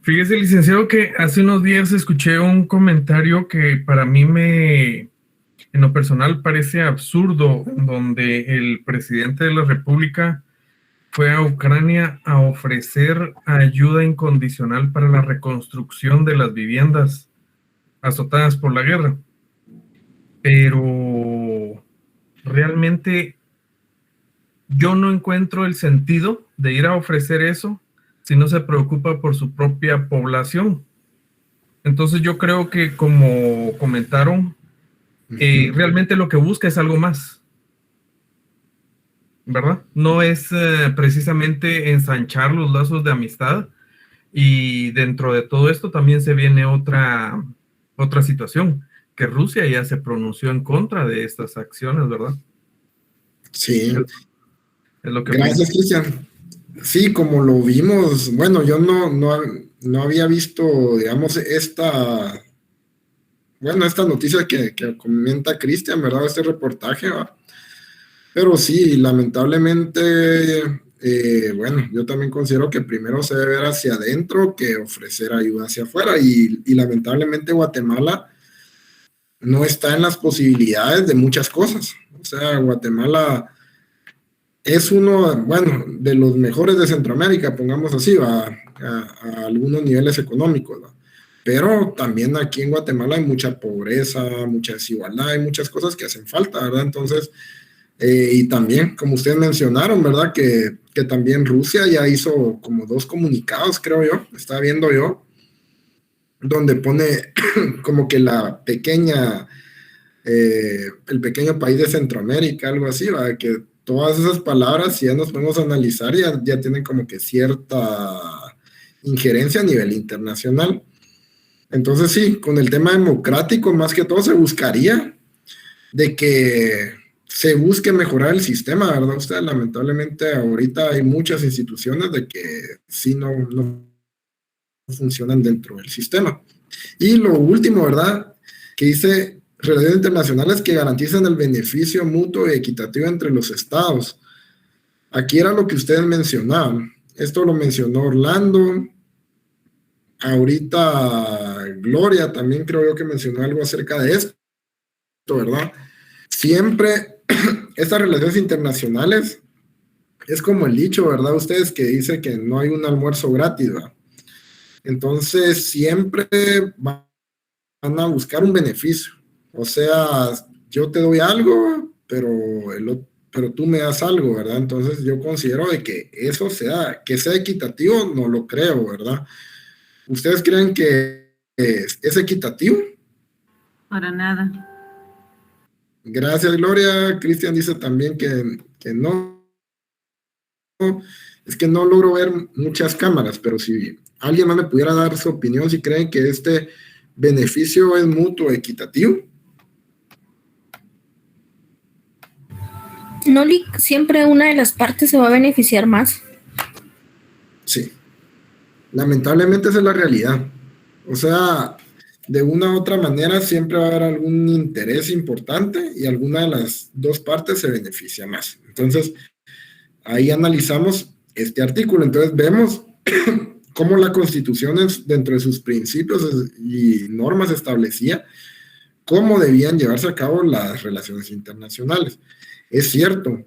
Fíjese, licenciado, que hace unos días escuché un comentario que para mí en lo personal parece absurdo, donde el presidente de la República fue a Ucrania a ofrecer ayuda incondicional para la reconstrucción de las viviendas azotadas por la guerra. Pero realmente yo no encuentro el sentido de ir a ofrecer eso si no se preocupa por su propia población. Entonces yo creo que, como comentaron, realmente lo que busca es algo más, ¿verdad? No es precisamente ensanchar los lazos de amistad, y dentro de todo esto también se viene otra situación, que Rusia ya se pronunció en contra de estas acciones, ¿verdad? Sí. Es lo que gracias, Cristian. Sí, como lo vimos, bueno, yo no había visto, digamos, esta noticia que comenta Cristian, ¿verdad? Este reportaje, ¿verdad? Pero sí, lamentablemente, bueno, yo también considero que primero se debe ver hacia adentro que ofrecer ayuda hacia afuera, y lamentablemente Guatemala no está en las posibilidades de muchas cosas. O sea, Guatemala es uno, bueno, de los mejores de Centroamérica, pongamos así, a algunos niveles económicos, ¿va? Pero también aquí en Guatemala hay mucha pobreza, mucha desigualdad, hay muchas cosas que hacen falta, ¿verdad? Entonces, y también, como ustedes mencionaron, ¿verdad? Que también Rusia ya hizo como 2 comunicados, creo yo, estaba viendo yo, donde pone como que el pequeño país de Centroamérica, algo así, ¿verdad? Que todas esas palabras, si ya nos podemos analizar, ya tienen como que cierta injerencia a nivel internacional. Entonces sí, con el tema democrático, más que todo se buscaría de que se busque mejorar el sistema, ¿verdad? Usted, lamentablemente ahorita hay muchas instituciones de que sí no funcionan dentro del sistema. Y lo último, ¿verdad? Que dice relaciones internacionales que garantizan el beneficio mutuo y equitativo entre los estados. Aquí era lo que ustedes mencionaban. Esto lo mencionó Orlando. Ahorita Gloria también creo yo que mencionó algo acerca de esto, ¿verdad? Siempre estas relaciones internacionales es como el dicho, ¿verdad? Ustedes que dice que no hay un almuerzo gratis, ¿verdad? Entonces siempre van a buscar un beneficio. O sea, yo te doy algo, pero tú me das algo, ¿verdad? Entonces yo considero de que eso que sea equitativo, no lo creo, ¿verdad? ¿Ustedes creen que es equitativo? Para nada. Gracias, Gloria. Cristian dice también que no. Es que no logro ver muchas cámaras, pero si alguien más me pudiera dar su opinión, si creen que este beneficio es mutuo, equitativo. No, siempre una de las partes se va a beneficiar más. Sí. Lamentablemente esa es la realidad. O sea, de una u otra manera siempre va a haber algún interés importante y alguna de las dos partes se beneficia más. Entonces, ahí analizamos este artículo. Entonces, vemos cómo la Constitución, dentro de sus principios y normas, establecía cómo debían llevarse a cabo las relaciones internacionales. Es cierto,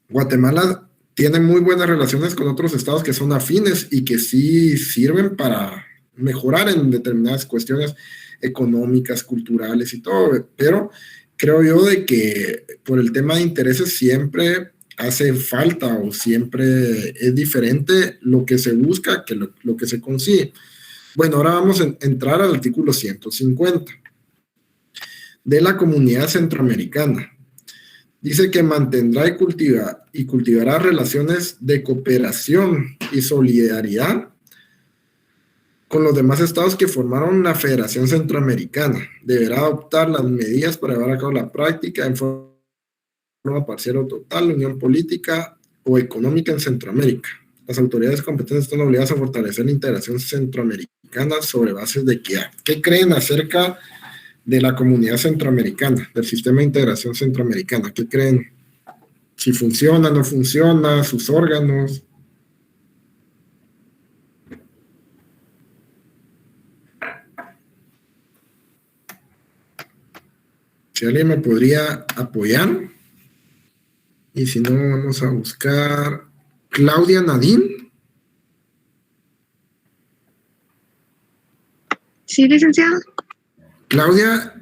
Guatemala tiene muy buenas relaciones con otros estados que son afines y que sí sirven para mejorar en determinadas cuestiones económicas, culturales y todo, pero creo yo de que por el tema de intereses siempre hace falta o siempre es diferente lo que se busca que lo que se consigue. Bueno, ahora vamos a entrar al artículo 150 de la Comunidad Centroamericana. Dice que mantendrá y cultivará relaciones de cooperación y solidaridad con los demás estados que formaron la Federación Centroamericana. Deberá adoptar las medidas para llevar a cabo la práctica en forma parcial o total, unión política o económica en Centroamérica. Las autoridades competentes están obligadas a fortalecer la integración centroamericana sobre bases de equidad. ¿Qué creen acerca de la Comunidad Centroamericana, del sistema de integración centroamericana? ¿Qué creen? Si funciona, no funciona, sus órganos. Si alguien me podría apoyar. Y si no, vamos a buscar Claudia Nadine. Sí, licenciado. Claudia,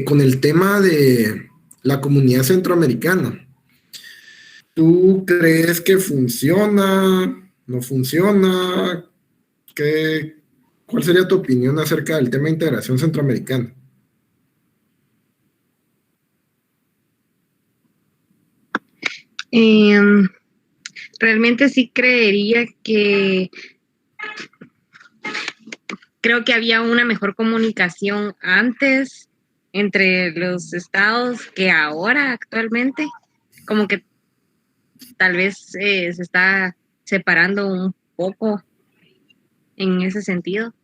con el tema de la Comunidad Centroamericana, ¿tú crees que funciona? ¿No funciona? ¿Cuál sería tu opinión acerca del tema de integración centroamericana? Realmente sí creería que creo que había una mejor comunicación antes entre los estados que ahora actualmente, como que tal vez se está separando un poco en ese sentido.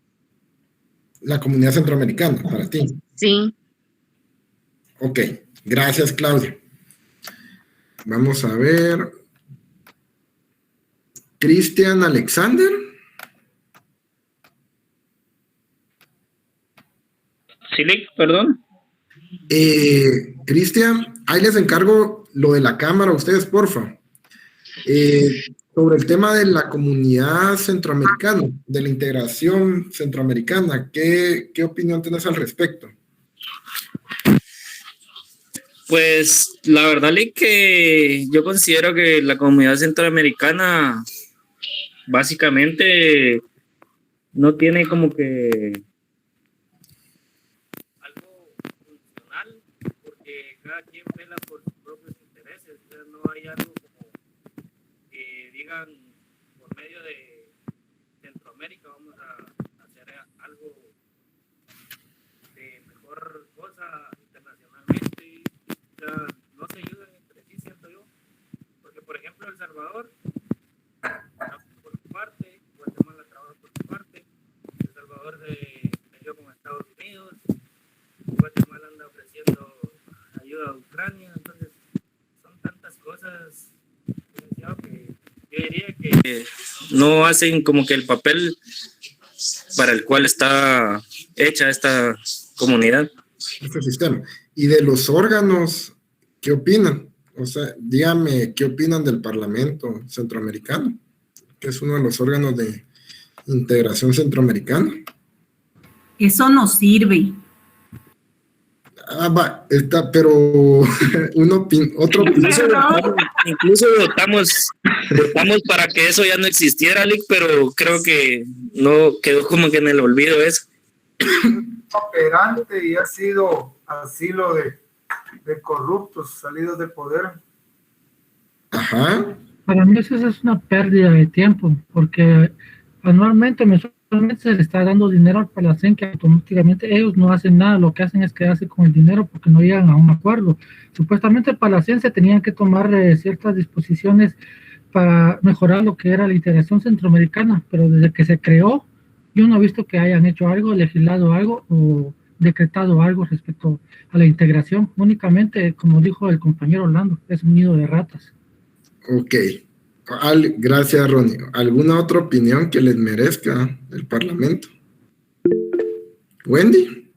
La Comunidad Centroamericana, para ti. Sí. Ok, gracias, Claudia. Vamos a ver. Cristian Alexander. Sí, perdón. Cristian, ahí les encargo lo de la cámara a ustedes, porfa. Sobre el tema de la comunidad centroamericana, de la integración centroamericana, ¿qué opinión tienes al respecto? Pues la verdad es que yo considero que la comunidad centroamericana básicamente no tiene como que algo funcional, porque cada quien vela por sus propios intereses. O sea, no hay algo como que digan por medio de Centroamérica vamos a hacer algo de mejor cosa internacionalmente. O sea, no se ayudan entre sí, siento yo, porque por ejemplo El Salvador trabaja por su parte, Guatemala trabaja por su parte, El Salvador se metió con Estados Unidos, Guatemala anda ofreciendo ayuda a Ucrania. Entonces son tantas cosas que yo diría que no hacen como que el papel para el cual está hecha esta comunidad. Este sistema. Y de los órganos, ¿qué opinan? O sea, dígame, ¿qué opinan del Parlamento Centroamericano? Que es uno de los órganos de integración centroamericana. Eso no sirve. Pero otro incluso votamos para que eso ya no existiera, Lick, pero creo que no quedó como que en el olvido eso. Operante y ha sido asilo de corruptos salidos del poder. Ajá. Para mí eso es una pérdida de tiempo, porque anualmente, mensualmente se le está dando dinero al Palacén, que automáticamente ellos no hacen nada, lo que hacen es quedarse con el dinero porque no llegan a un acuerdo. Supuestamente el Palacén se tenían que tomar ciertas disposiciones para mejorar lo que era la integración centroamericana, pero desde que se creó, yo no he visto que hayan hecho algo, legislado algo o decretado algo respecto a la integración. Únicamente, como dijo el compañero Orlando, es un nido de ratas. Ok. Gracias, Ronnie. ¿Alguna otra opinión que les merezca el Parlamento? Wendy.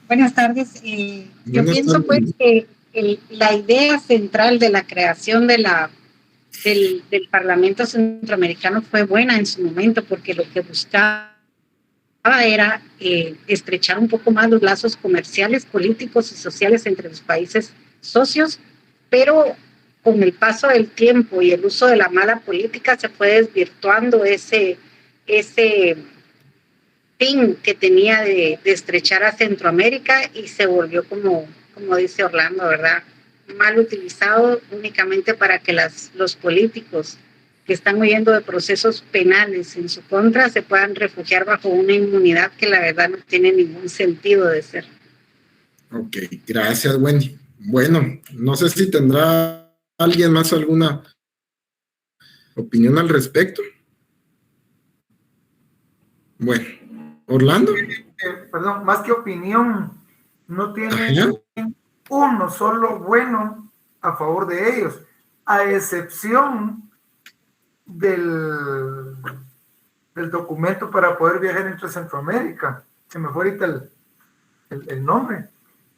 Buenas tardes. Yo pienso pues que la idea central de la creación de del Parlamento Centroamericano fue buena en su momento, porque lo que buscaba era estrechar un poco más los lazos comerciales, políticos y sociales entre los países socios, pero con el paso del tiempo y el uso de la mala política se fue desvirtuando ese fin que tenía de estrechar a Centroamérica y se volvió, como dice Orlando, ¿verdad?, mal utilizado únicamente para que los políticos que están huyendo de procesos penales en su contra se puedan refugiar bajo una inmunidad que la verdad no tiene ningún sentido de ser. Ok, gracias, Wendy. Bueno, no sé si tendrá alguien más alguna opinión al respecto. Bueno, Orlando. Perdón, más que opinión, no tiene uno solo bueno a favor de ellos, a excepción del documento para poder viajar entre Centroamérica. Se me fue ahorita el nombre,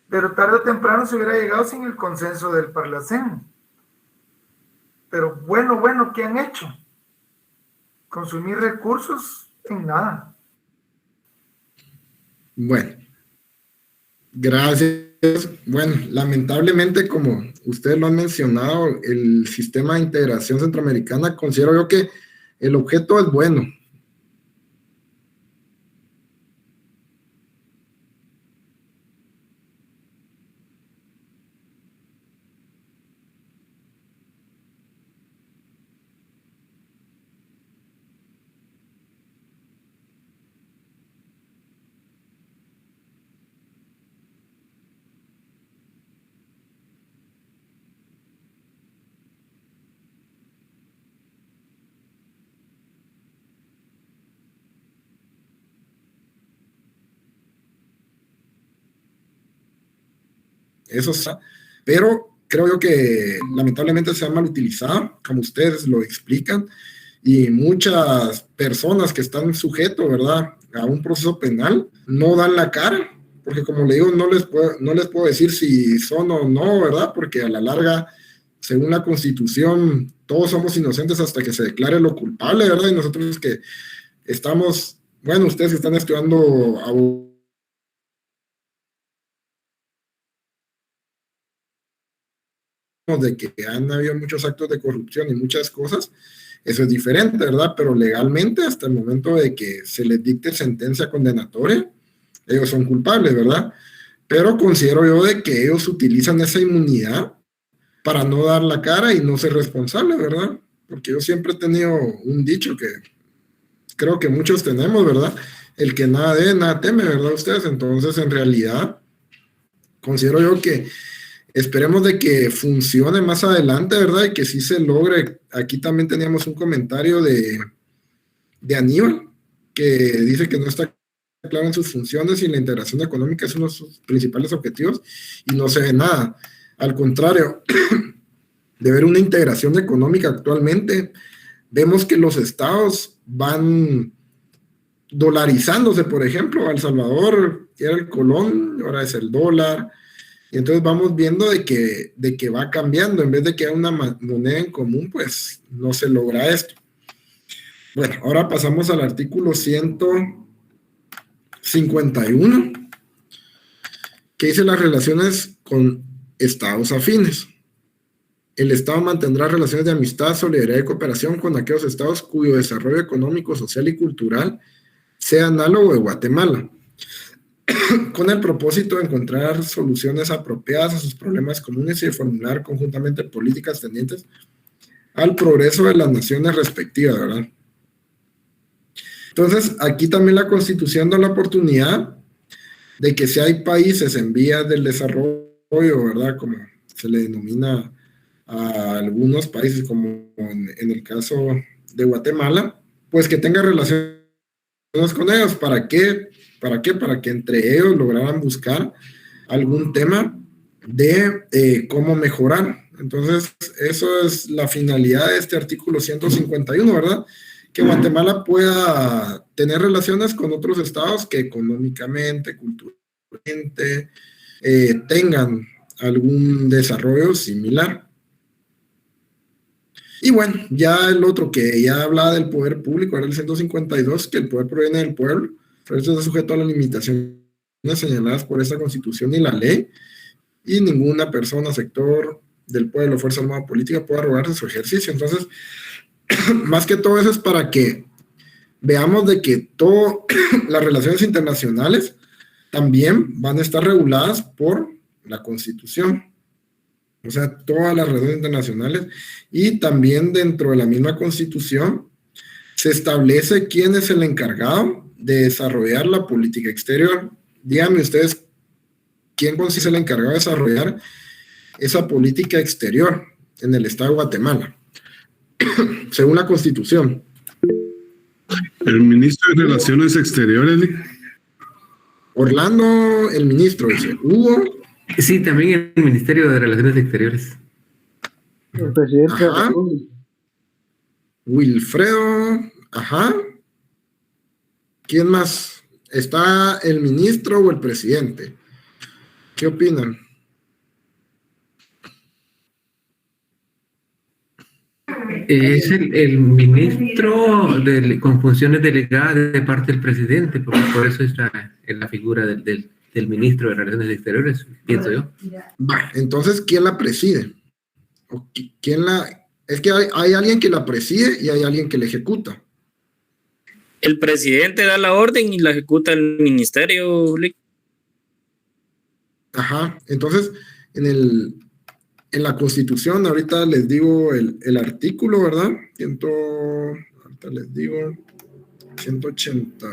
pero tarde o temprano se hubiera llegado sin el consenso del Parlacén. Pero bueno, ¿qué han hecho? Consumir recursos en nada. Bueno, gracias. Bueno, lamentablemente, como ustedes lo han mencionado, el sistema de integración centroamericana, considero yo que el objeto es bueno. Eso está, pero creo yo que lamentablemente se ha mal utilizado, como ustedes lo explican, y muchas personas que están sujetos, ¿verdad?, a un proceso penal, no dan la cara, porque como le digo, no les puedo decir si son o no, ¿verdad?, porque a la larga, según la Constitución, todos somos inocentes hasta que se declare lo culpable, ¿verdad?, y nosotros que estamos, bueno, ustedes que están estudiando de que han habido muchos actos de corrupción y muchas cosas, eso es diferente, ¿verdad? Pero legalmente, hasta el momento de que se les dicte sentencia condenatoria, ellos son culpables, ¿verdad? Pero considero yo de que ellos utilizan esa inmunidad para no dar la cara y no ser responsables, ¿verdad? Porque yo siempre he tenido un dicho que creo que muchos tenemos, ¿verdad? El que nada debe, nada teme, ¿verdad? Ustedes, entonces, en realidad, considero yo que esperemos de que funcione más adelante, ¿verdad? Y que sí se logre. Aquí también teníamos un comentario de Aníbal, que dice que no está claro en sus funciones y la integración económica es uno de sus principales objetivos y no se ve nada. Al contrario, de ver una integración económica actualmente, vemos que los estados van dolarizándose, por ejemplo. El Salvador era el colón, ahora es el dólar. Y entonces vamos viendo de que va cambiando. En vez de que haya una moneda en común, pues no se logra esto. Bueno, ahora pasamos al artículo 151, que dice las relaciones con estados afines. El estado mantendrá relaciones de amistad, solidaridad y cooperación con aquellos estados cuyo desarrollo económico, social y cultural sea análogo de Guatemala, con el propósito de encontrar soluciones apropiadas a sus problemas comunes y de formular conjuntamente políticas tendientes al progreso de las naciones respectivas, ¿verdad? Entonces, aquí también la Constitución da la oportunidad de que si hay países en vías del desarrollo, ¿verdad?, como se le denomina a algunos países, como en el caso de Guatemala, pues que tenga relaciones con ellos. ¿Para qué? Para que entre ellos lograran buscar algún tema de cómo mejorar. Entonces, eso es la finalidad de este artículo 151, ¿verdad? Que Guatemala pueda tener relaciones con otros estados que económicamente, culturalmente, tengan algún desarrollo similar. Y bueno, ya el otro que ya hablaba del poder público, era el 152, que el poder proviene del pueblo. Pero esto está sujeto a las limitaciones señaladas por esta Constitución y la ley, y ninguna persona, sector del pueblo, fuerza armada política puede arrogarse su ejercicio. Entonces, más que todo eso es para que veamos de que todas las relaciones internacionales también van a estar reguladas por la Constitución. O sea, todas las relaciones internacionales, y también dentro de la misma Constitución se establece quién es el encargado de desarrollar la política exterior. Díganme ustedes, ¿quién consiste el encargado de desarrollar esa política exterior en el Estado de Guatemala? Según la Constitución. El ministro de Relaciones Exteriores. Orlando, el ministro, dice. Hugo. Sí, también el Ministerio de Relaciones Exteriores. El presidente de la Ajá. República. Wilfredo. Ajá. ¿Quién más? ¿Está el ministro o el presidente? ¿Qué opinan? Es el ministro con funciones delegadas de parte del presidente, porque por eso está en la figura del ministro de Relaciones Exteriores, pienso yo. Va, entonces, ¿quién la preside? ¿O quién la...? Es que hay alguien que la preside y hay alguien que la ejecuta. El presidente da la orden y la ejecuta el ministerio. Ajá, entonces, en la Constitución, ahorita les digo el artículo, ¿verdad? Ahorita les digo, 180.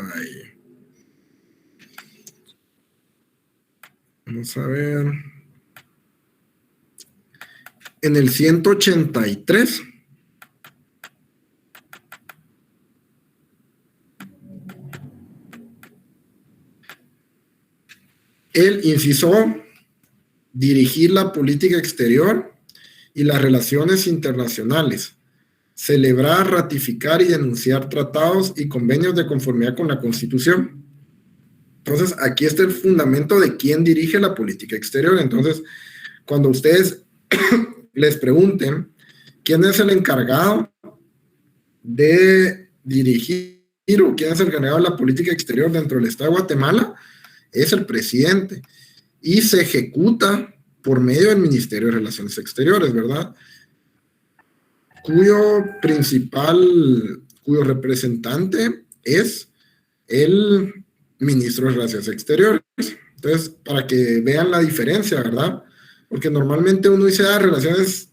Vamos a ver. En el 183. El inciso dirigir la política exterior y las relaciones internacionales, celebrar, ratificar y denunciar tratados y convenios de conformidad con la Constitución. Entonces, aquí está el fundamento de quién dirige la política exterior. Entonces, cuando ustedes les pregunten quién es el encargado de dirigir o quién es el encargado de la política exterior dentro del Estado de Guatemala, es el presidente. Y se ejecuta por medio del Ministerio de Relaciones Exteriores, ¿verdad? Cuyo representante es el ministro de Relaciones Exteriores. Entonces, para que vean la diferencia, ¿verdad? Porque normalmente uno dice, relaciones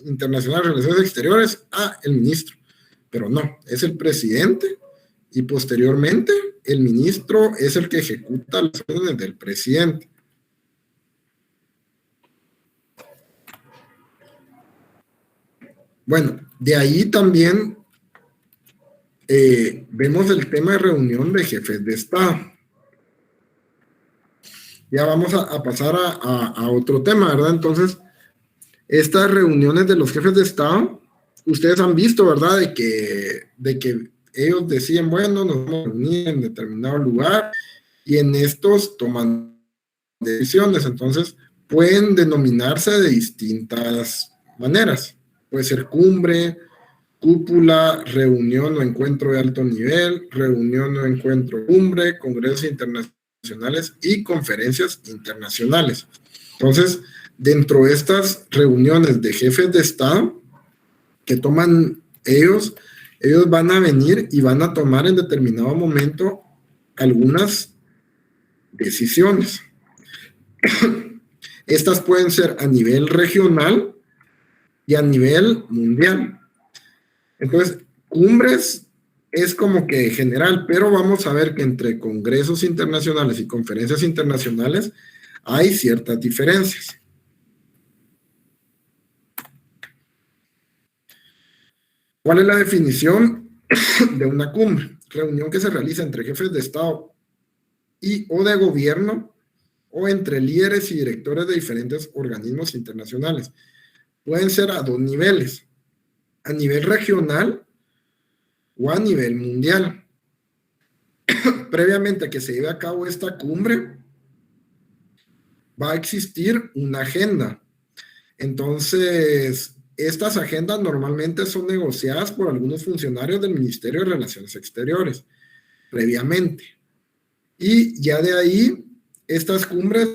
internacionales, relaciones exteriores, el ministro. Pero no, es el presidente y posteriormente el ministro es el que ejecuta las órdenes del presidente. Bueno, de ahí también vemos el tema de reunión de jefes de Estado. Ya vamos a pasar a otro tema, ¿verdad? Entonces, estas reuniones de los jefes de Estado, ustedes han visto, ¿verdad? De que ellos decían, bueno, nos vamos a reunir en determinado lugar y en estos toman decisiones. Entonces, pueden denominarse de distintas maneras. Puede ser cumbre, cúpula, reunión o encuentro de alto nivel, reunión o encuentro cumbre, congresos internacionales y conferencias internacionales. Entonces, dentro de estas reuniones de jefes de Estado que toman ellos van a venir y van a tomar en determinado momento algunas decisiones. Estas pueden ser a nivel regional y a nivel mundial. Entonces, cumbres es como que general, pero vamos a ver que entre congresos internacionales y conferencias internacionales hay ciertas diferencias. ¿Cuál es la definición de una cumbre? Reunión que se realiza entre jefes de Estado o de gobierno o entre líderes y directores de diferentes organismos internacionales. Pueden ser a dos niveles, a nivel regional o a nivel mundial. Previamente a que se lleve a cabo esta cumbre, va a existir una agenda. Entonces, estas agendas normalmente son negociadas por algunos funcionarios del Ministerio de Relaciones Exteriores, previamente. Y ya de ahí, estas cumbres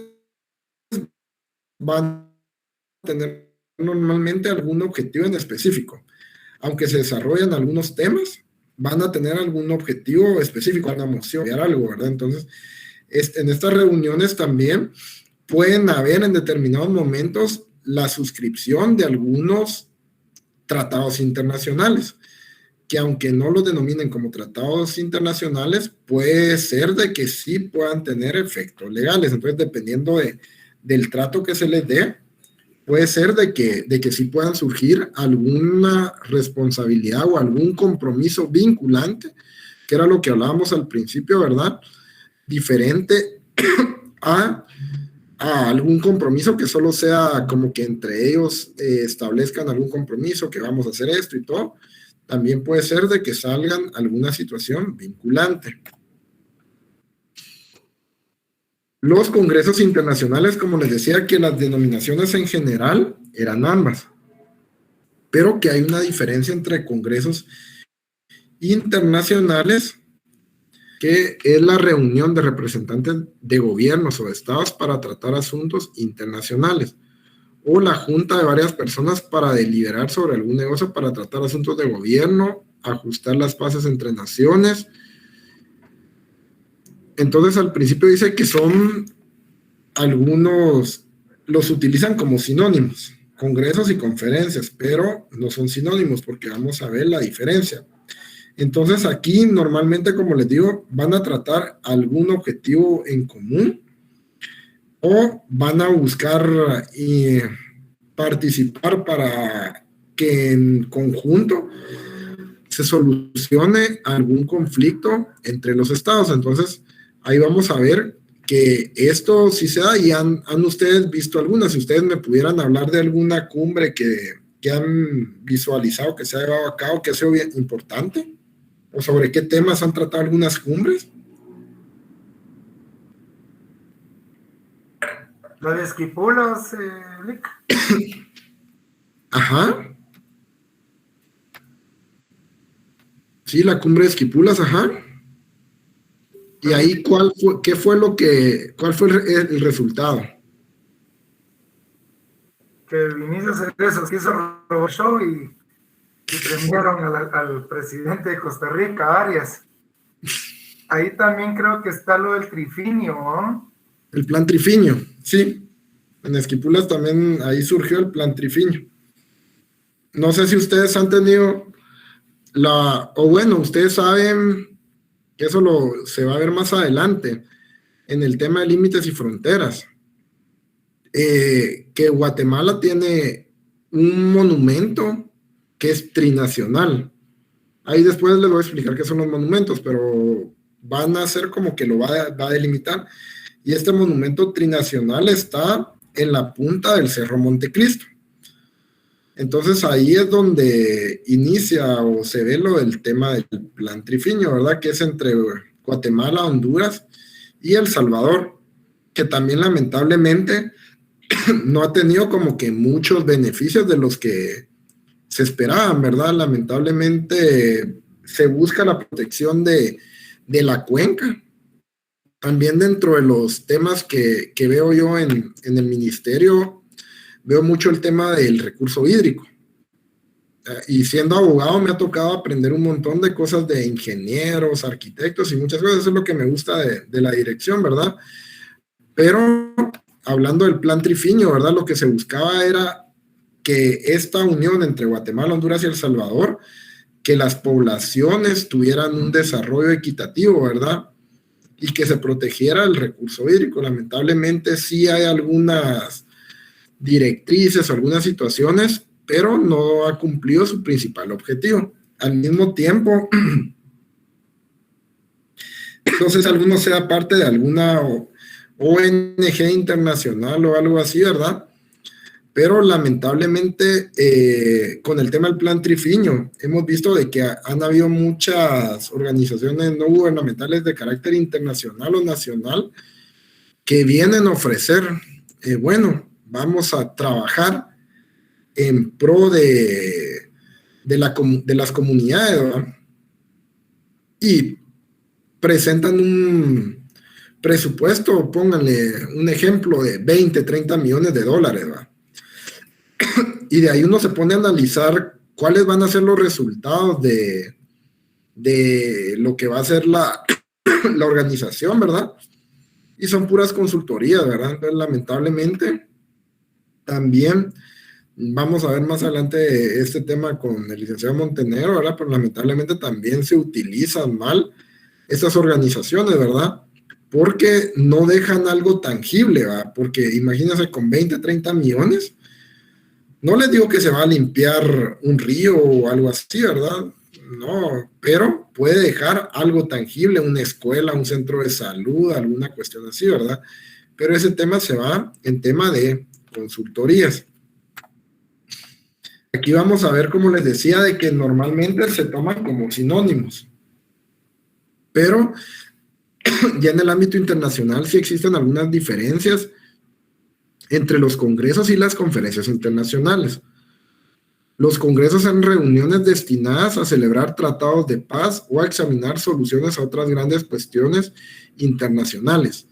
van a tener normalmente algún objetivo en específico. Aunque se desarrollen algunos temas, van a tener algún objetivo específico, una moción, algo, ¿verdad? Entonces, en estas reuniones también pueden haber en determinados momentos la suscripción de algunos tratados internacionales, que aunque no los denominen como tratados internacionales, puede ser de que sí puedan tener efectos legales. Entonces, dependiendo del trato que se les dé, puede ser de que sí puedan surgir alguna responsabilidad o algún compromiso vinculante, que era lo que hablábamos al principio, ¿verdad? Diferente a algún compromiso que solo sea como que entre ellos establezcan algún compromiso, que vamos a hacer esto y todo. También puede ser de que salgan alguna situación vinculante. Los congresos internacionales, como les decía, que las denominaciones en general eran ambas, pero que hay una diferencia entre congresos internacionales, que es la reunión de representantes de gobiernos o de estados para tratar asuntos internacionales, o la junta de varias personas para deliberar sobre algún negocio, para tratar asuntos de gobierno, ajustar las paces entre naciones. Entonces, al principio dice que son algunos, los utilizan como sinónimos, congresos y conferencias, pero no son sinónimos porque vamos a ver la diferencia. Entonces, aquí normalmente, como les digo, van a tratar algún objetivo en común o van a buscar participar para que en conjunto se solucione algún conflicto entre los estados. Entonces, ahí vamos a ver que esto sí se da y han ustedes visto algunas. Si ustedes me pudieran hablar de alguna cumbre que han visualizado que se ha llevado a cabo, que ha sido bien importante, o sobre qué temas han tratado algunas cumbres. La de Esquipulas, Lick. Ajá. Sí, la cumbre de Esquipulas, ajá. Y ahí, ¿cuál fue el resultado? Que Vinicius Cerezo hizo Robot Show y premiaron al presidente de Costa Rica, Arias. Ahí también creo que está lo del trifinio, ¿no? El plan trifinio, sí. En Esquipulas también ahí surgió el plan trifinio. No sé si ustedes han tenido ustedes saben que eso se va a ver más adelante en el tema de límites y fronteras. Que Guatemala tiene un monumento que es trinacional. Ahí después les voy a explicar qué son los monumentos, pero van a ser como que lo va a delimitar. Y este monumento trinacional está en la punta del Cerro Montecristo. Entonces ahí es donde inicia o se ve lo del tema del plan trifinio, ¿verdad? Que es entre Guatemala, Honduras y El Salvador, que también lamentablemente no ha tenido como que muchos beneficios de los que se esperaban, ¿verdad? Lamentablemente se busca la protección de la cuenca. También dentro de los temas que veo yo en el ministerio, veo mucho el tema del recurso hídrico. Y siendo abogado me ha tocado aprender un montón de cosas de ingenieros, arquitectos y muchas cosas. Eso es lo que me gusta de la dirección, ¿verdad? Pero hablando del plan trifinio, ¿verdad? Lo que se buscaba era que esta unión entre Guatemala, Honduras y El Salvador, que las poblaciones tuvieran un desarrollo equitativo, ¿verdad? Y que se protegiera el recurso hídrico. Lamentablemente sí hay algunas directrices o algunas situaciones, pero no ha cumplido su principal objetivo. Al mismo tiempo, entonces alguno sea parte de alguna ONG internacional o algo así, ¿verdad? Pero lamentablemente con el tema del plan trifinio hemos visto de que han habido muchas organizaciones no gubernamentales de carácter internacional o nacional que vienen a ofrecer, vamos a trabajar en pro de las comunidades, ¿verdad? Y presentan presupuesto, pónganle un ejemplo de 20, 30 millones de dólares, ¿va? Y de ahí uno se pone a analizar cuáles van a ser los resultados de lo que va a ser la organización, ¿verdad? Y son puras consultorías, ¿verdad? Entonces, lamentablemente, también vamos a ver más adelante este tema con el licenciado Montenegro, ¿verdad? Pero lamentablemente también se utilizan mal estas organizaciones, ¿verdad? Porque no dejan algo tangible, ¿verdad? Porque imagínense con 20, 30 millones, no les digo que se va a limpiar un río o algo así, ¿verdad? No, pero puede dejar algo tangible, una escuela, un centro de salud, alguna cuestión así, ¿verdad? Pero ese tema se va en tema de consultorías. Aquí vamos a ver, como les decía, de que normalmente se toman como sinónimos. Pero ya en el ámbito internacional sí existen algunas diferencias entre los congresos y las conferencias internacionales. Los congresos son reuniones destinadas a celebrar tratados de paz o a examinar soluciones a otras grandes cuestiones internacionales,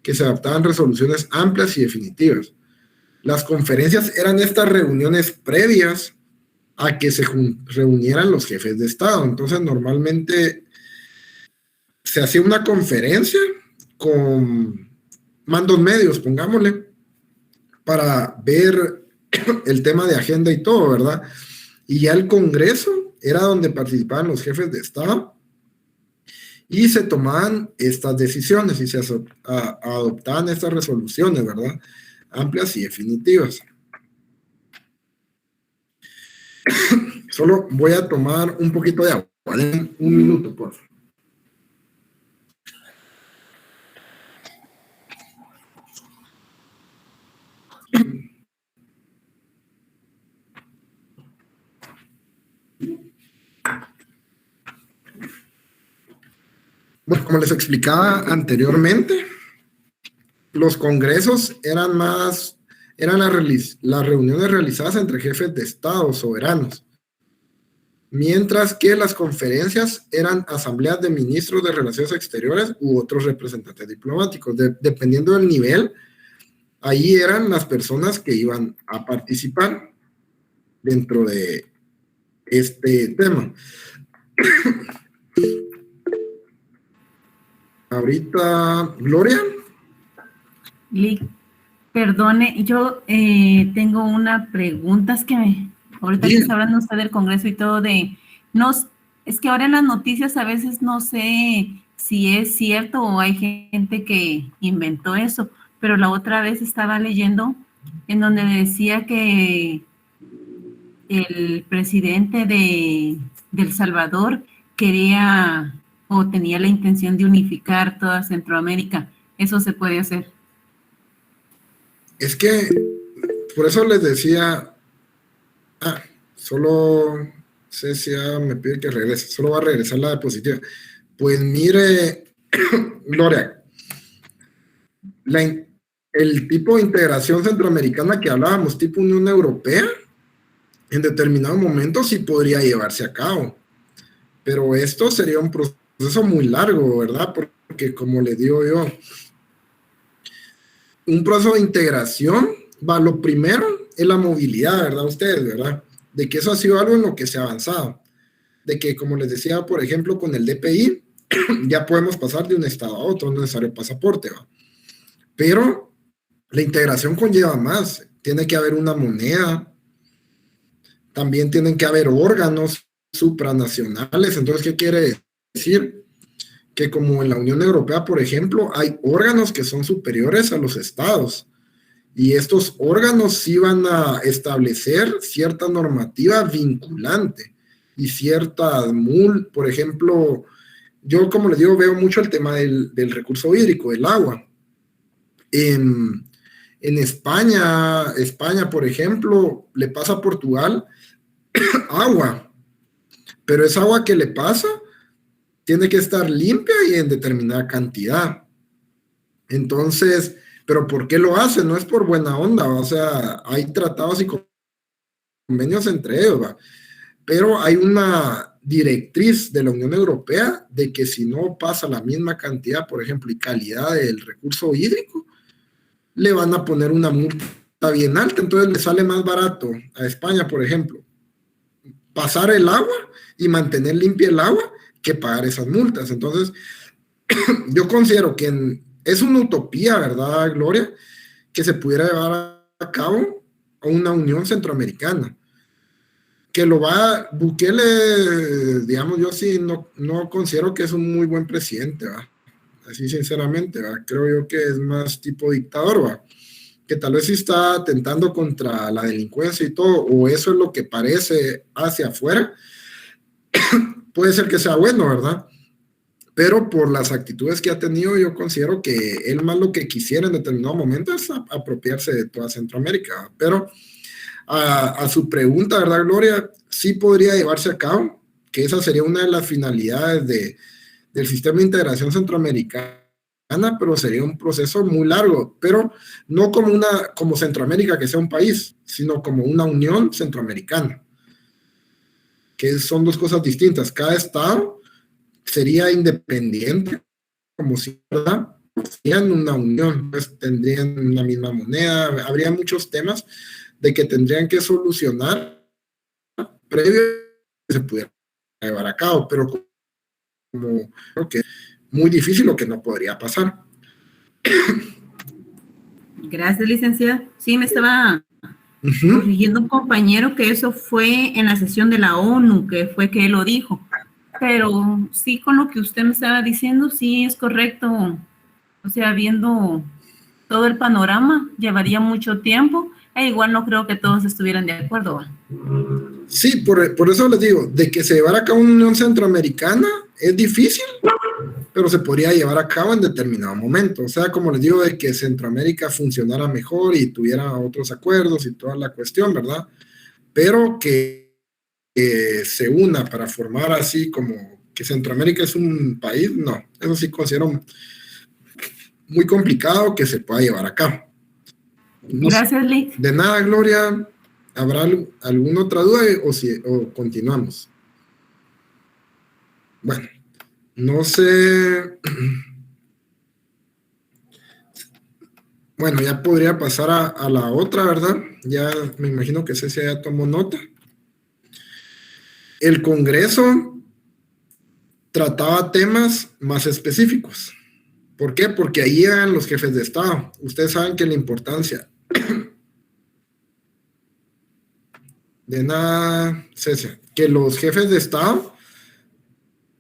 que se adaptaban resoluciones amplias y definitivas. Las conferencias eran estas reuniones previas a que se reunieran los jefes de Estado. Entonces, normalmente se hacía una conferencia con mandos medios, pongámosle, para ver el tema de agenda y todo, ¿verdad? Y ya el Congreso era donde participaban los jefes de Estado y se tomaban estas decisiones y se adoptaban estas resoluciones, ¿verdad? Amplias y definitivas. Solo voy a tomar un poquito de agua, ¿vale? Un minuto, por favor. Bueno, como les explicaba anteriormente, los congresos eran las reuniones realizadas entre jefes de Estado soberanos, mientras que las conferencias eran asambleas de ministros de Relaciones Exteriores u otros representantes diplomáticos. Dependiendo del nivel, ahí eran las personas que iban a participar dentro de este tema. Ahorita, Gloria. Perdone, yo tengo una pregunta, es que ahorita que está hablando usted del Congreso y todo es que ahora en las noticias a veces no sé si es cierto o hay gente que inventó eso, pero la otra vez estaba leyendo en donde decía que el presidente de El Salvador quería o tenía la intención de unificar toda Centroamérica. ¿Eso se puede hacer? Es que, por eso les decía, solo Cecia me pide que regrese, solo va a regresar la diapositiva. Pues mire, Gloria, el tipo de integración centroamericana que hablábamos, tipo Unión Europea, en determinado momento sí podría llevarse a cabo, pero esto sería un proceso muy largo, ¿verdad? Porque como les digo yo, un proceso de integración, lo primero es la movilidad, ¿verdad? Ustedes, ¿verdad? De que eso ha sido algo en lo que se ha avanzado. De que, como les decía, por ejemplo, con el DPI, ya podemos pasar de un estado a otro, no es necesario pasaporte, ¿va? Pero la integración conlleva más. Tiene que haber una moneda, también tienen que haber órganos supranacionales. Entonces, ¿qué quiere decir? Que como en la Unión Europea, por ejemplo, hay órganos que son superiores a los estados y estos órganos sí van a establecer cierta normativa vinculante y cierta por ejemplo, yo como les digo, veo mucho el tema del recurso hídrico, del agua. En España, por ejemplo, le pasa a Portugal agua, pero esa agua que le pasa tiene que estar limpia y en determinada cantidad. Entonces, ¿pero por qué lo hacen? No es por buena onda, o sea, hay tratados y convenios entre ellos, ¿va? Pero hay una directriz de la Unión Europea de que si no pasa la misma cantidad, por ejemplo, y calidad del recurso hídrico, le van a poner una multa bien alta. Entonces le sale más barato a España, por ejemplo, pasar el agua y mantener limpia el agua que pagar esas multas. Entonces, yo considero que es una utopía, ¿verdad, Gloria?, que se pudiera llevar a cabo una unión centroamericana. Que lo va Bukele, digamos, yo sí no considero que es un muy buen presidente, ¿va? Así sinceramente, ¿va? Creo yo que es más tipo dictador, ¿va? Que tal vez sí está atentando contra la delincuencia y todo, o eso es lo que parece hacia afuera. Puede ser que sea bueno, ¿verdad? Pero por las actitudes que ha tenido, yo considero que él más lo que quisiera en determinado momento es apropiarse de toda Centroamérica, ¿va? Pero a su pregunta, ¿verdad, Gloria? Sí podría llevarse a cabo, que esa sería una de las finalidades del sistema de integración centroamericana, pero sería un proceso muy largo, pero no como Centroamérica, que sea un país, sino como una unión centroamericana, que son dos cosas distintas. Cada estado sería independiente, como si, ¿verdad?, serían una unión, pues tendrían una misma moneda, habría muchos temas de que tendrían que solucionar previo a que se pudiera llevar a cabo, pero como creo que es muy difícil o que no podría pasar. Gracias, licenciada. Sí, me estaba corrigiendo un compañero que eso fue en la sesión de la ONU, que fue que él lo dijo. Pero sí, con lo que usted me estaba diciendo, sí es correcto. O sea, viendo todo el panorama, llevaría mucho tiempo. E igual no creo que todos estuvieran de acuerdo. Sí, por eso les digo, de que se llevara a cabo una unión centroamericana es difícil, pero se podría llevar a cabo en determinado momento. O sea, como les digo, de que Centroamérica funcionara mejor y tuviera otros acuerdos y toda la cuestión, ¿verdad? Pero que se una para formar así como que Centroamérica es un país, no. Eso sí considero muy complicado que se pueda llevar a cabo. Gracias, Lick. De nada, Gloria. ¿Habrá alguna otra duda o continuamos? Bueno, no sé. Bueno, ya podría pasar a la otra, ¿verdad? Ya me imagino que Cecia ya tomó nota. El Congreso trataba temas más específicos. ¿Por qué? Porque ahí eran los jefes de Estado. Ustedes saben que la importancia de nada, César, que los jefes de Estado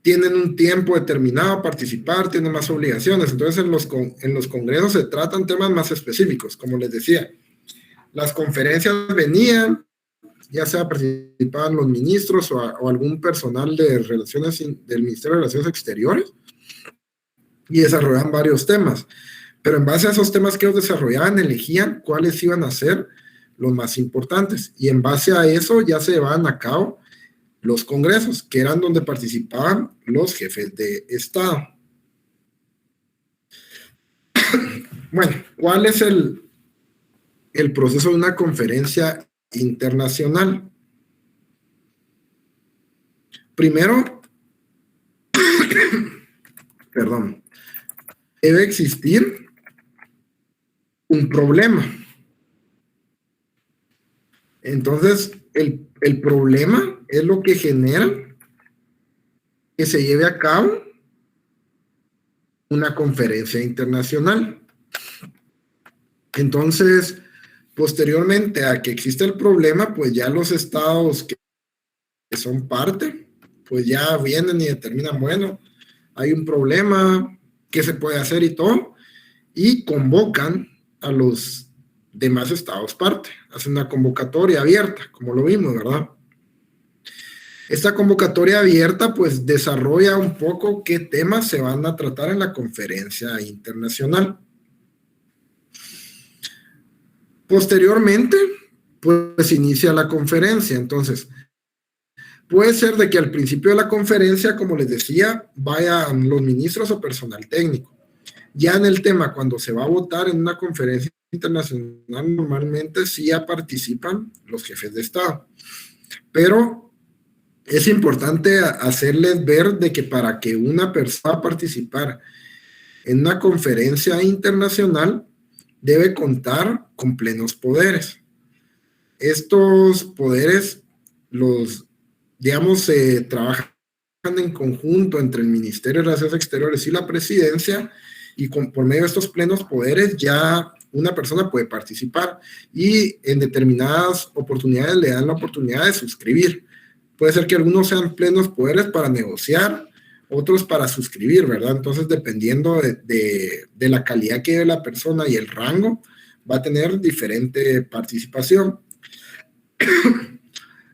tienen un tiempo determinado a participar, tienen más obligaciones. Entonces, en los congresos se tratan temas más específicos, como les decía. Las conferencias venían, ya sea participaban los ministros o algún personal de del Ministerio de Relaciones Exteriores, y desarrollaban varios temas. Pero en base a esos temas que ellos desarrollaban, elegían cuáles iban a ser los más importantes. Y en base a eso ya se llevaban a cabo los congresos, que eran donde participaban los jefes de Estado. Bueno, ¿cuál es el proceso de una conferencia internacional? Primero, perdón, debe existir un problema. Entonces, el problema es lo que genera que se lleve a cabo una conferencia internacional. Entonces, posteriormente a que existe el problema, pues ya los estados que son parte, pues ya vienen y determinan, bueno, hay un problema, qué se puede hacer y todo, y convocan a los demás estados parte, hacen una convocatoria abierta, como lo vimos, ¿verdad? Esta convocatoria abierta pues desarrolla un poco qué temas se van a tratar en la conferencia internacional. Posteriormente, pues inicia la conferencia. Entonces, puede ser de que al principio de la conferencia, como les decía, vayan los ministros o personal técnico. Ya en el tema, cuando se va a votar en una conferencia internacional, normalmente sí ya participan los jefes de Estado. Pero es importante hacerles ver de que para que una persona participar en una conferencia internacional debe contar con plenos poderes. Estos poderes trabajan en conjunto entre el Ministerio de Relaciones Exteriores y la Presidencia, y por medio de estos plenos poderes ya una persona puede participar, y en determinadas oportunidades le dan la oportunidad de suscribir. Puede ser que algunos sean plenos poderes para negociar, otros para suscribir, ¿verdad? Entonces, dependiendo de la calidad que lleve la persona y el rango, va a tener diferente participación.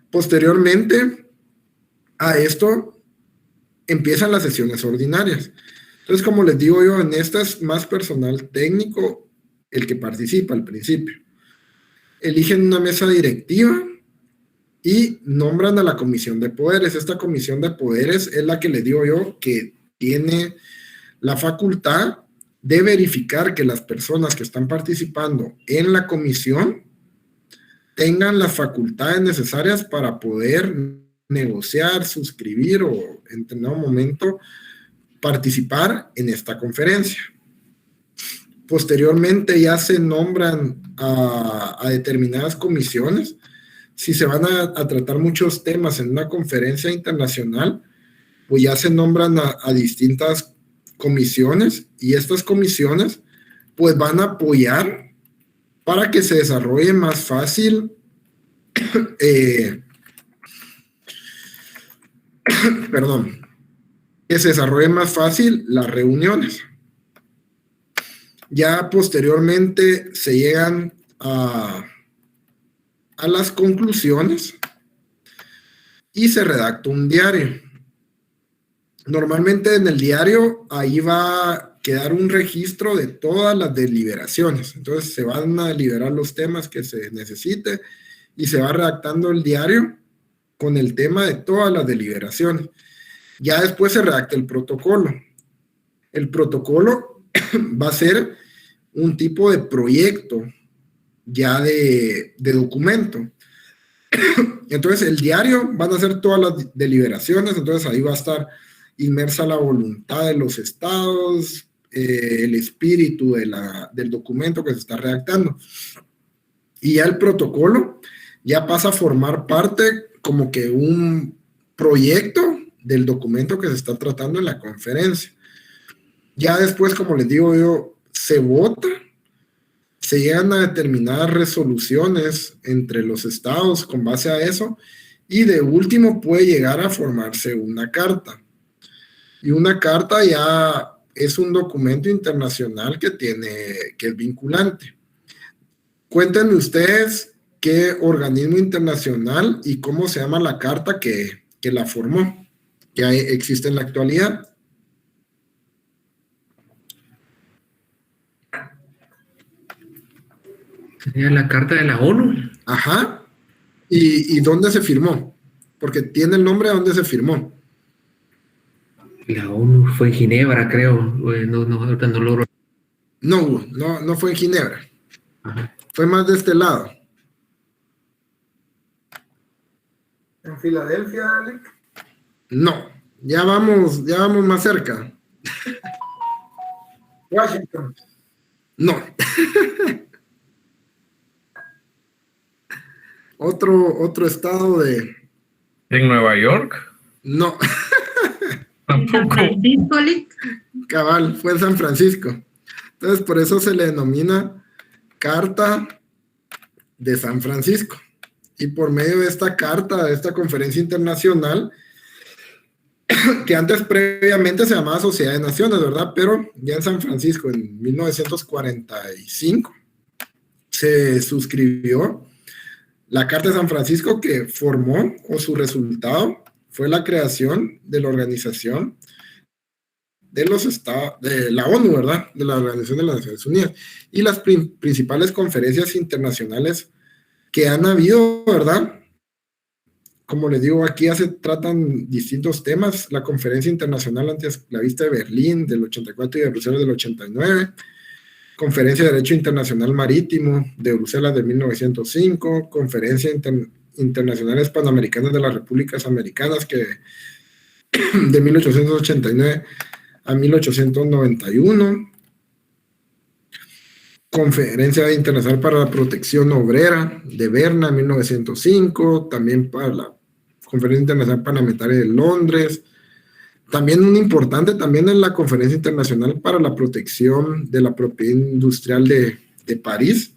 Posteriormente a esto, empiezan las sesiones ordinarias. Entonces, como les digo yo, en esta es más personal técnico el que participa al principio. Eligen una mesa directiva y nombran a la comisión de poderes. Esta comisión de poderes es la que les digo yo que tiene la facultad de verificar que las personas que están participando en la comisión tengan las facultades necesarias para poder negociar, suscribir o en determinado momento participar en esta conferencia. Posteriormente ya se nombran a determinadas comisiones. Si se van a tratar muchos temas en una conferencia internacional, pues ya se nombran a distintas comisiones, y estas comisiones pues van a apoyar para que se desarrolle más fácil que se desarrolle más fácil las reuniones. Ya posteriormente se llegan a las conclusiones y se redacta un diario. Normalmente en el diario ahí va a quedar un registro de todas las deliberaciones. Entonces se van a deliberar los temas que se necesite y se va redactando el diario con el tema de todas las deliberaciones. Ya después se redacta el protocolo. El protocolo va a ser un tipo de proyecto ya de documento. Entonces el diario van a ser todas las deliberaciones, entonces ahí va a estar inmersa la voluntad de los estados, el espíritu del documento que se está redactando. Y ya el protocolo ya pasa a formar parte como que un proyecto del documento que se está tratando en la conferencia. Ya después, como les digo yo, se vota, se llegan a determinadas resoluciones entre los estados con base a eso, y de último puede llegar a formarse una carta. Y una carta ya es un documento internacional que es vinculante. Cuéntenme ustedes qué organismo internacional y cómo se llama la carta que la formó, que existe en la actualidad. Sería la Carta de la ONU. Ajá. ¿Y dónde se firmó? Porque tiene el nombre de dónde se firmó. La ONU fue en Ginebra, creo. Ahorita no logro. No fue en Ginebra. Ajá. Fue más de este lado. ¿En Filadelfia, Alec? No, ya vamos más cerca. Washington. No. Otro estado de... ¿En Nueva York? No. Tampoco. Cabal, fue en San Francisco. Entonces, por eso se le denomina Carta de San Francisco. Y por medio de esta carta, de esta conferencia internacional, que antes previamente se llamaba Sociedad de Naciones, ¿verdad? Pero ya en San Francisco, en 1945, se suscribió la Carta de San Francisco, que formó, o su resultado, fue la creación de la organización de los estados, de la ONU, ¿verdad? De la Organización de las Naciones Unidas. Y las principales conferencias internacionales que han habido, ¿verdad? Como les digo, aquí ya se tratan distintos temas. La Conferencia Internacional Antiesclavista de Berlín del 84 y de Bruselas del 89. Conferencia de Derecho Internacional Marítimo de Bruselas de 1905. Conferencia Internacionales Panamericanas de las Repúblicas Americanas, que de 1889 a 1891, Conferencia Internacional para la Protección Obrera de Berna, 1905, también para la Conferencia Internacional Parlamentaria de Londres. También un importante también es la Conferencia Internacional para la Protección de la Propiedad Industrial de París.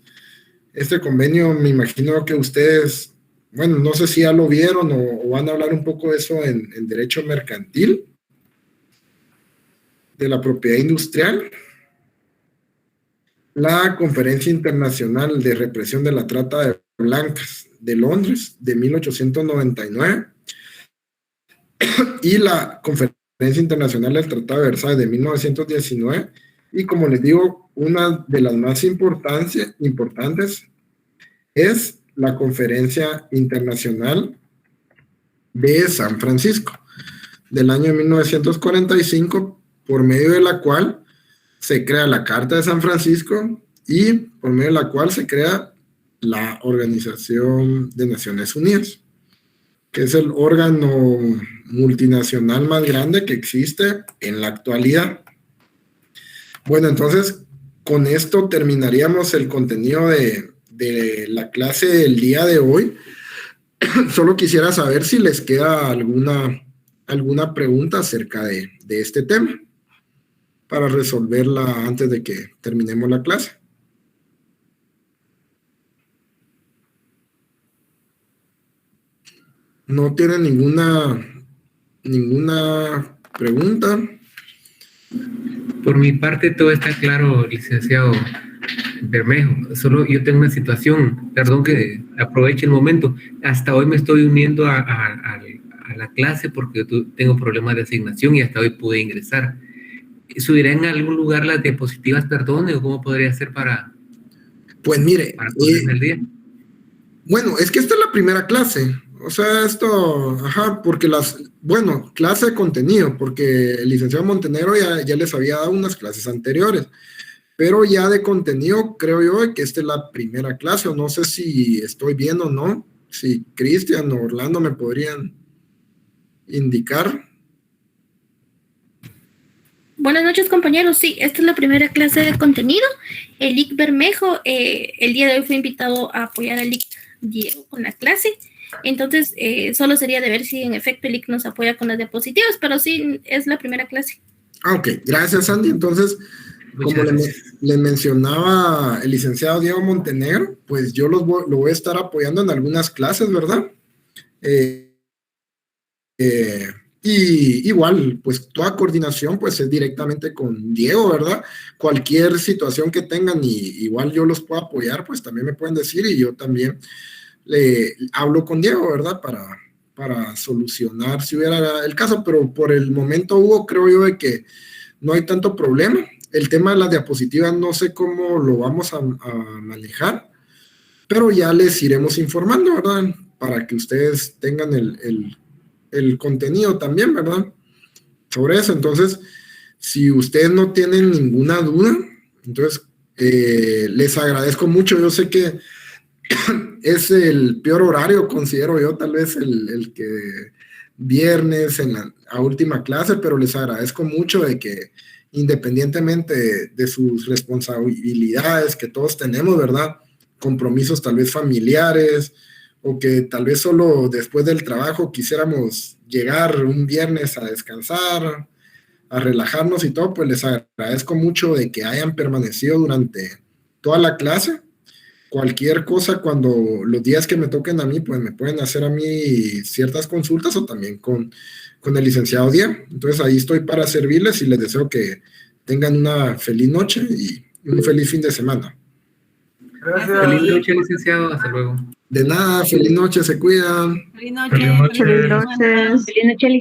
Este convenio, me imagino que ustedes, bueno, no sé si ya lo vieron o van a hablar un poco de eso en derecho mercantil, de la propiedad industrial. La Conferencia Internacional de Represión de la Trata de Blancas de Londres, de 1899, y la Conferencia Internacional del Tratado de Versalles, de 1919, y como les digo, una de las más importantes es la Conferencia Internacional de San Francisco, del año 1945, por medio de la cual se crea la Carta de San Francisco y por medio de la cual se crea la Organización de Naciones Unidas, que es el órgano multinacional más grande que existe en la actualidad. Bueno, entonces, con esto terminaríamos el contenido de la clase del día de hoy. Solo quisiera saber si les queda alguna pregunta acerca de este tema, para resolverla antes de que terminemos la clase. ¿No tienen ninguna pregunta? Por mi parte, todo está claro, licenciado Bermejo. Solo yo tengo una situación, perdón que aproveche el momento. Hasta hoy me estoy uniendo a la clase porque tengo problemas de asignación y hasta hoy pude ingresar. ¿Subirá en algún lugar las diapositivas, perdón, o cómo podría hacer para... Pues mire, para ponerme al día? Bueno, es que esta es la primera clase. O sea, esto, porque clase de contenido, porque el licenciado Montenegro ya les había dado unas clases anteriores, pero ya de contenido creo yo que esta es la primera clase, o no sé si estoy bien o no, si Cristian o Orlando me podrían indicar. Buenas noches, compañeros. Sí, esta es la primera clase de contenido. El Lic Bermejo, el día de hoy fue invitado a apoyar al Lic Diego con la clase. Entonces, solo sería de ver si en efecto el Lic nos apoya con las diapositivas, pero sí, es la primera clase. Ok, gracias, Andy. Entonces, como le mencionaba el licenciado Diego Montenegro, pues yo lo voy a estar apoyando en algunas clases, ¿verdad? Y igual, pues toda coordinación pues es directamente con Diego, ¿verdad? Cualquier situación que tengan y igual yo los puedo apoyar, pues también me pueden decir y yo también le hablo con Diego, ¿verdad? Para solucionar si hubiera el caso, pero por el momento, Hugo, creo yo de que no hay tanto problema. El tema de las diapositivas no sé cómo lo vamos a manejar, pero ya les iremos informando, ¿verdad? Para que ustedes tengan el contenido también, ¿verdad? Sobre eso. Entonces, si ustedes no tienen ninguna duda, entonces les agradezco mucho. Yo sé que es el peor horario, considero yo, tal vez el que viernes a última clase, pero les agradezco mucho de que independientemente de sus responsabilidades que todos tenemos, ¿verdad? Compromisos tal vez familiares, o que tal vez solo después del trabajo quisiéramos llegar un viernes a descansar, a relajarnos y todo, pues les agradezco mucho de que hayan permanecido durante toda la clase. Cualquier cosa, cuando los días que me toquen a mí, pues me pueden hacer a mí ciertas consultas o también con el licenciado Diego. Entonces ahí estoy para servirles y les deseo que tengan una feliz noche y un feliz fin de semana. Gracias. Feliz noche, licenciado. Hasta luego. De nada, feliz noche, se cuidan. Feliz noche. Feliz noche. Feliz noche, licenciado.